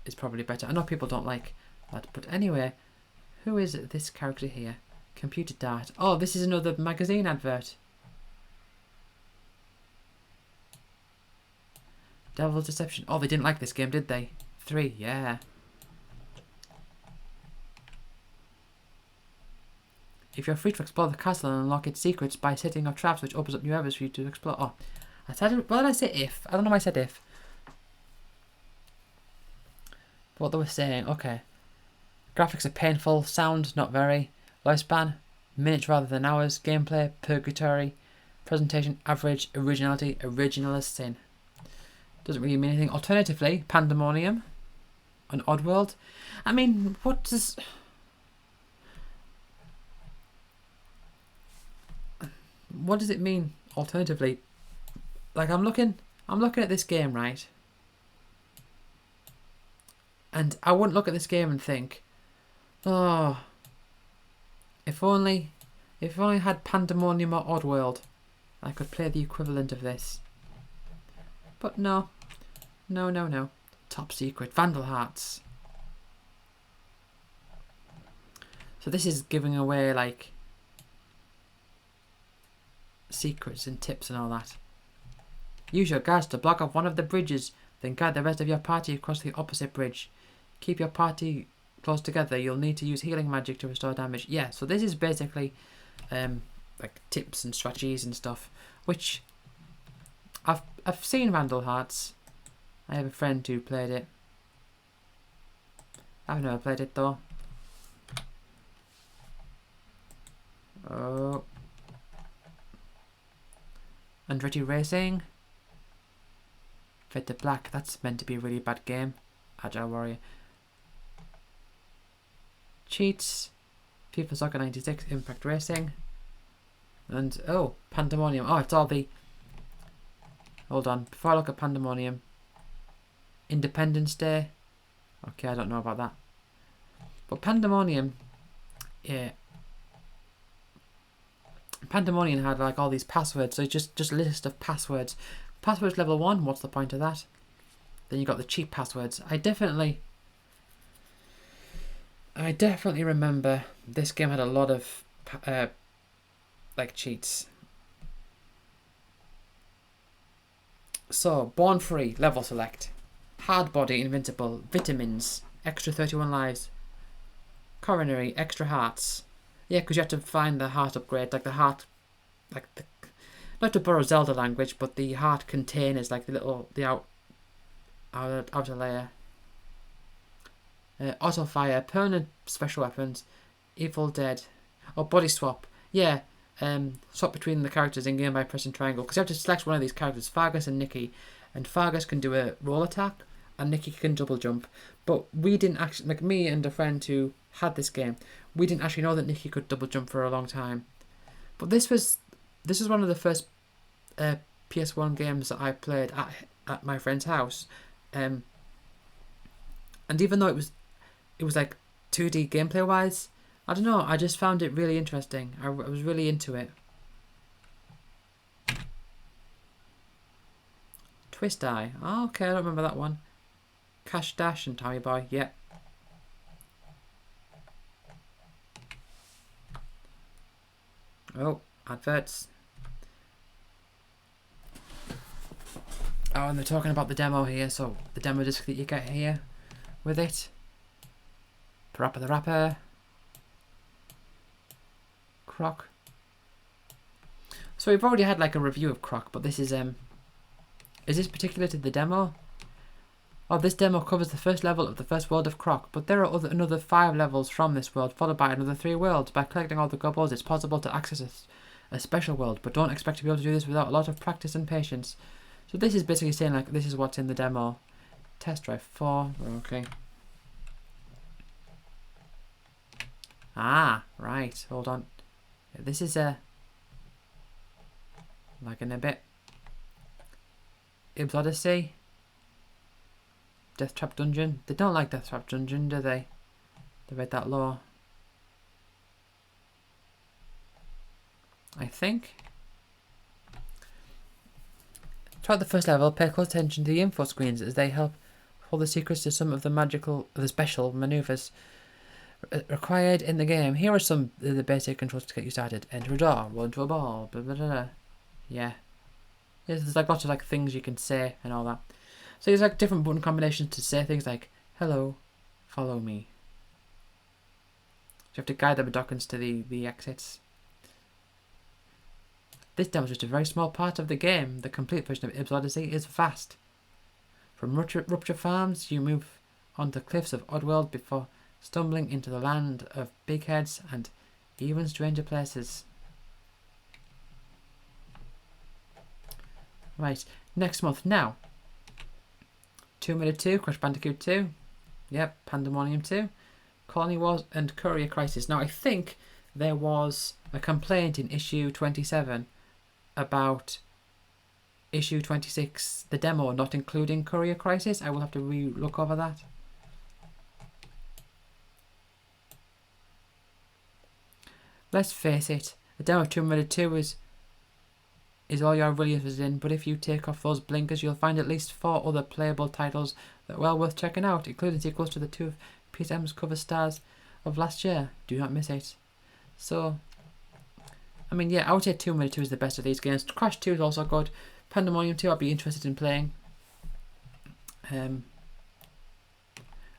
is probably better. I know people don't like that, but anyway, who is this character here? Computer Dart. Oh, this is another magazine advert. Devil's Deception. Oh, they didn't like this game, did they? 3, yeah. If you're free to explore the castle and unlock its secrets by setting up traps which opens up new areas for you to explore. Oh, what did I say if? I don't know why I said if. But what they were saying, okay. Graphics are painful, sound not very. Lifespan, minutes rather than hours. Gameplay, purgatory. Presentation, average. Originality, original as sin. Doesn't really mean anything. Alternatively, Pandemonium. An Oddworld. I mean, what does... what does it mean, alternatively? Like, I'm looking at this game, right? And I wouldn't look at this game and think, oh, if only I had Pandemonium or Oddworld, I could play the equivalent of this. But no. No, no, no. Top secret. Vandal Hearts. So this is giving away, like, secrets and tips and all that. Use your guards to block off one of the bridges, then guide the rest of your party across the opposite bridge. Keep your party close together. You'll need to use healing magic to restore damage. Yeah, so this is basically like tips and strategies and stuff, which I've seen Vandal Hearts. I have a friend who played it. I've never played it though. Oh. Andretti Racing. Fade to Black. That's meant to be a really bad game. Agile Warrior. Cheats. FIFA Soccer 96. Impact Racing. And, oh, Pandemonium. Oh, it's all the... Hold on. Before I look at Pandemonium. Independence Day. Okay, I don't know about that. But Pandemonium... Yeah. Pandemonium had like all these passwords. So just a list of passwords. Passwords level 1. What's the point of that? Then you got the cheap passwords. I definitely remember this game had a lot of like cheats. So, Born Free, level select. Hard Body, Invincible. Vitamins, extra 31 lives. Coronary, extra hearts. Yeah, because you have to find the heart upgrade, like the heart, like the, not to borrow Zelda language, but the heart containers, like the outer layer. Auto Fire, permanent special weapons, Evil Dead, or Body Swap. Yeah, swap between the characters in game by pressing triangle, because you have to select one of these characters, Fargus and Nikki, and Fargus can do a roll attack, and Nikki can double jump. But we didn't actually, like me and a friend who had this game, we didn't actually know that Nikki could double jump for a long time. But this was one of the first PS1 games that I played at my friend's house, and even though it was like 2D gameplay wise, I don't know, I just found it really interesting. I was really into it. Twist Eye. Oh, okay, I don't remember that one. Cash Dash and Tommy Boy. Yep. Oh, adverts. Oh, and they're talking about the demo here. So the demo disc that you get here with it. Parappa the Rapper. Croc. So we've already had like a review of Croc, but this is this particular to the demo? Oh, this demo covers the first level of the first world of Croc, but there are another 5 levels from this world, followed by another 3 worlds. By collecting all the gobbles, it's possible to access a special world, but don't expect to be able to do this without a lot of practice and patience. So this is basically saying like this is what's in the demo. Test drive 4. Okay. Ah, right. Hold on. This is lagging a bit. Ibs Odyssey. Death Trap Dungeon. They don't like Death Trap Dungeon, do they? They read that law. I think. Throughout the first level, pay close attention to the info screens as they help hold the secrets to some of the special maneuvers required in the game. Here are some of the basic controls to get you started. Enter a door, run to a ball, blah blah blah. Yeah. There's like lots of like things you can say and all that. So there's like different button combinations to say things like hello, follow me. You have to guide the Medokans to the exits. This demo is just a very small part of the game. The complete version of Ibs Odyssey is vast. From Rupture Farms, you move on the cliffs of Oddworld before stumbling into the land of big heads and even stranger places. Right, next month now. Tomb Raider 2, Crash Bandicoot 2. Yep, Pandemonium 2. Colony Wars and Courier Crisis. Now I think there was a complaint in issue 27 about issue 26, the demo, not including Courier Crisis. I will have to look over that. Let's face it, the demo of Tomb Raider 2 is is all you're really interested in, but if you take off those blinkers, you'll find at least 4 other playable titles that are well worth checking out, including sequels to the 2 of PSM's cover stars of last year. Do not miss it. So, I mean, yeah, I would say Tomb Raider 2 is the best of these games. Crash 2 is also good. Pandemonium 2 I'd be interested in playing.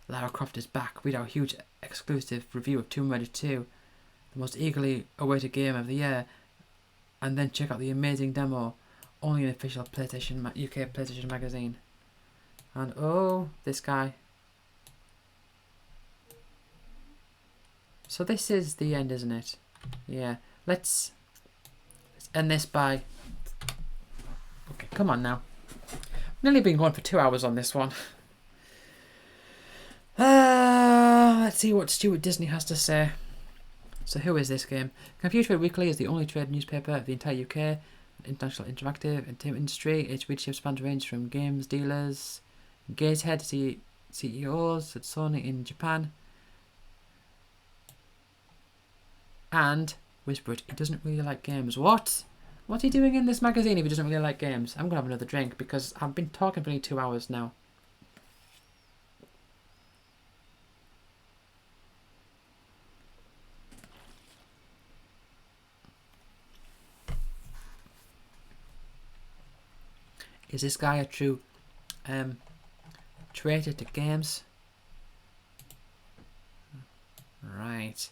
Lara Croft is back. We had our huge exclusive review of Tomb Raider 2, the most eagerly awaited game of the year, and then check out the amazing demo, only in official UK PlayStation magazine. And oh, this guy. So this is the end, isn't it? Yeah. Let's end this by... Okay, come on now. I've nearly been going for 2 hours on this one. Let's see what Stuart Disney has to say. So who is this game? Computer Trade Weekly is the only trade newspaper of the entire UK, international interactive entertainment industry. Its readership spans range from games dealers, Gazehead to CEOs at Sony in Japan. And whisper it, he doesn't really like games. What? What's he doing in this magazine if he doesn't really like games? I'm going to have another drink because I've been talking for nearly 2 hours now. Is this guy a true traitor to games? Right.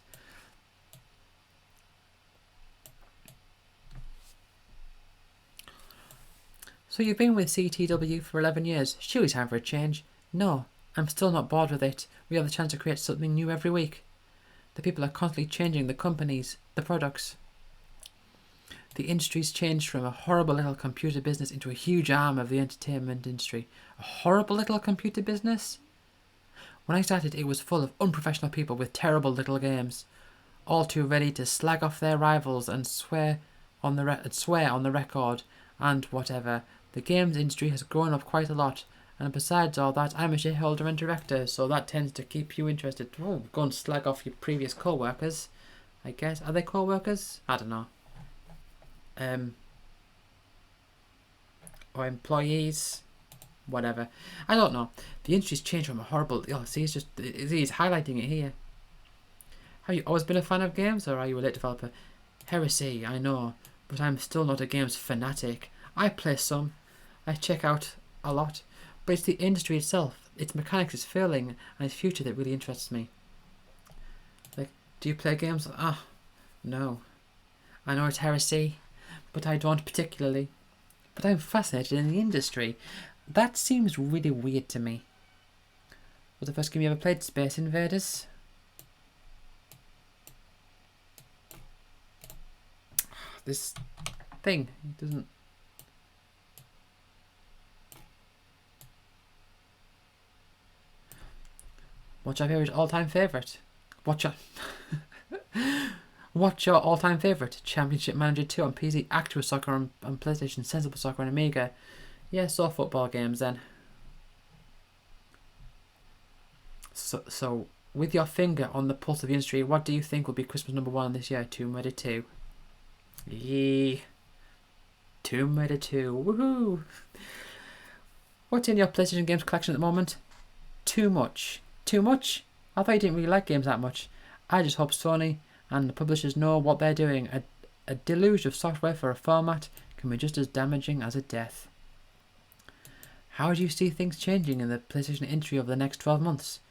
So you've been with CTW for 11 years. Surely time for a change. No, I'm still not bored with it. We have the chance to create something new every week. The people are constantly changing, the companies, the products. The industry's changed from a horrible little computer business into a huge arm of the entertainment industry. A horrible little computer business? When I started, it was full of unprofessional people with terrible little games, all too ready to slag off their rivals and swear on the record and whatever. The games industry has grown up quite a lot, and besides all that, I'm a shareholder and director, so that tends to keep you interested. Oh, go and slag off your previous co-workers, I guess. Are they co-workers? I don't know. Or employees, whatever. I don't know. The industry's changed from a horrible... Oh, see, he's highlighting it here. Have you always been a fan of games, or are you a late developer? Heresy, I know, but I'm still not a games fanatic. I play some. I check out a lot. But it's the industry itself, its mechanics, its failing, and its future that really interests me. Like, do you play games? No. I know it's heresy, but I don't particularly. But I'm fascinated in the industry. That seems really weird to me. Was the first game you ever played Space Invaders? This thing, it doesn't... What's your all-time favourite? What's your all-time favourite? Championship Manager 2 on PC, Actua Soccer on PlayStation, Sensible Soccer on Amiga. Yeah, so football games then. So, with your finger on the pulse of the industry, what do you think will be Christmas #1 this year? Tomb Raider 2. Yeah. Tomb Raider 2. Woohoo! What's in your PlayStation games collection at the moment? Too much. Too much? I thought you didn't really like games that much. I just hope Sony and the publishers know what they're doing. A deluge of software for a format can be just as damaging as a death. How do you see things changing in the PlayStation industry over the next 12 months?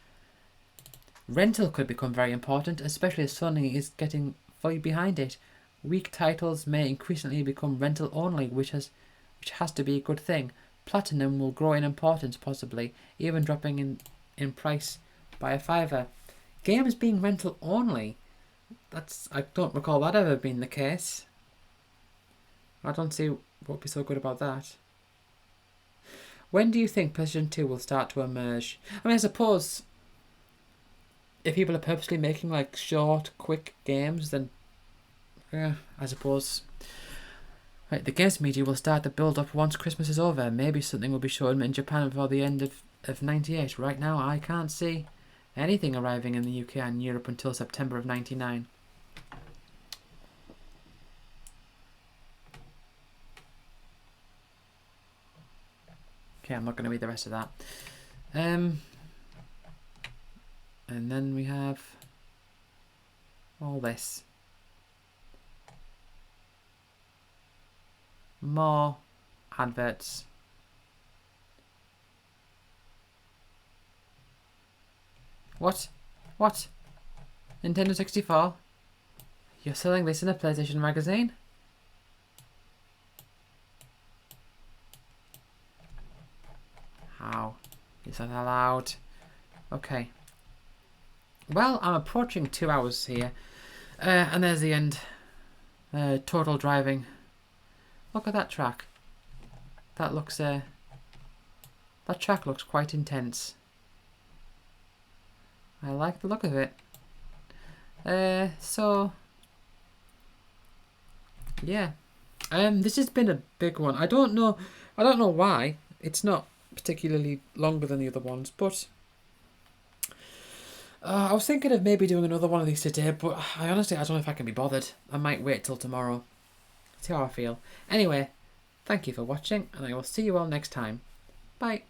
Rental could become very important, especially as Sony is getting fully behind it. Weak titles may increasingly become rental only, which has to be a good thing. Platinum will grow in importance, possibly, even dropping in price by a $5. Games being rental only? I don't recall that ever being the case. I don't see what would be so good about that. When do you think PlayStation 2 will start to emerge? I mean, I suppose if people are purposely making like short, quick games, then yeah, I suppose. Right, the games media will start to build up once Christmas is over. Maybe something will be shown in Japan before the end of 98. Right now, I can't see anything arriving in the UK and Europe until September of 99. Yeah, I'm not going to read the rest of that. And then we have all this. More adverts. What? What? Nintendo 64? You're selling this in a PlayStation magazine? How? Is that allowed? Okay. Well, I'm approaching 2 hours here. And there's the end. Total driving. Look at that track. That looks, that track looks quite intense. I like the look of it. So yeah. This has been a big one. I don't know why. It's not particularly longer than the other ones, but I was thinking of maybe doing another one of these today, but I don't know if I can be bothered. I might wait till tomorrow. See how I feel. Anyway, thank you for watching, and I will see you all next time. Bye.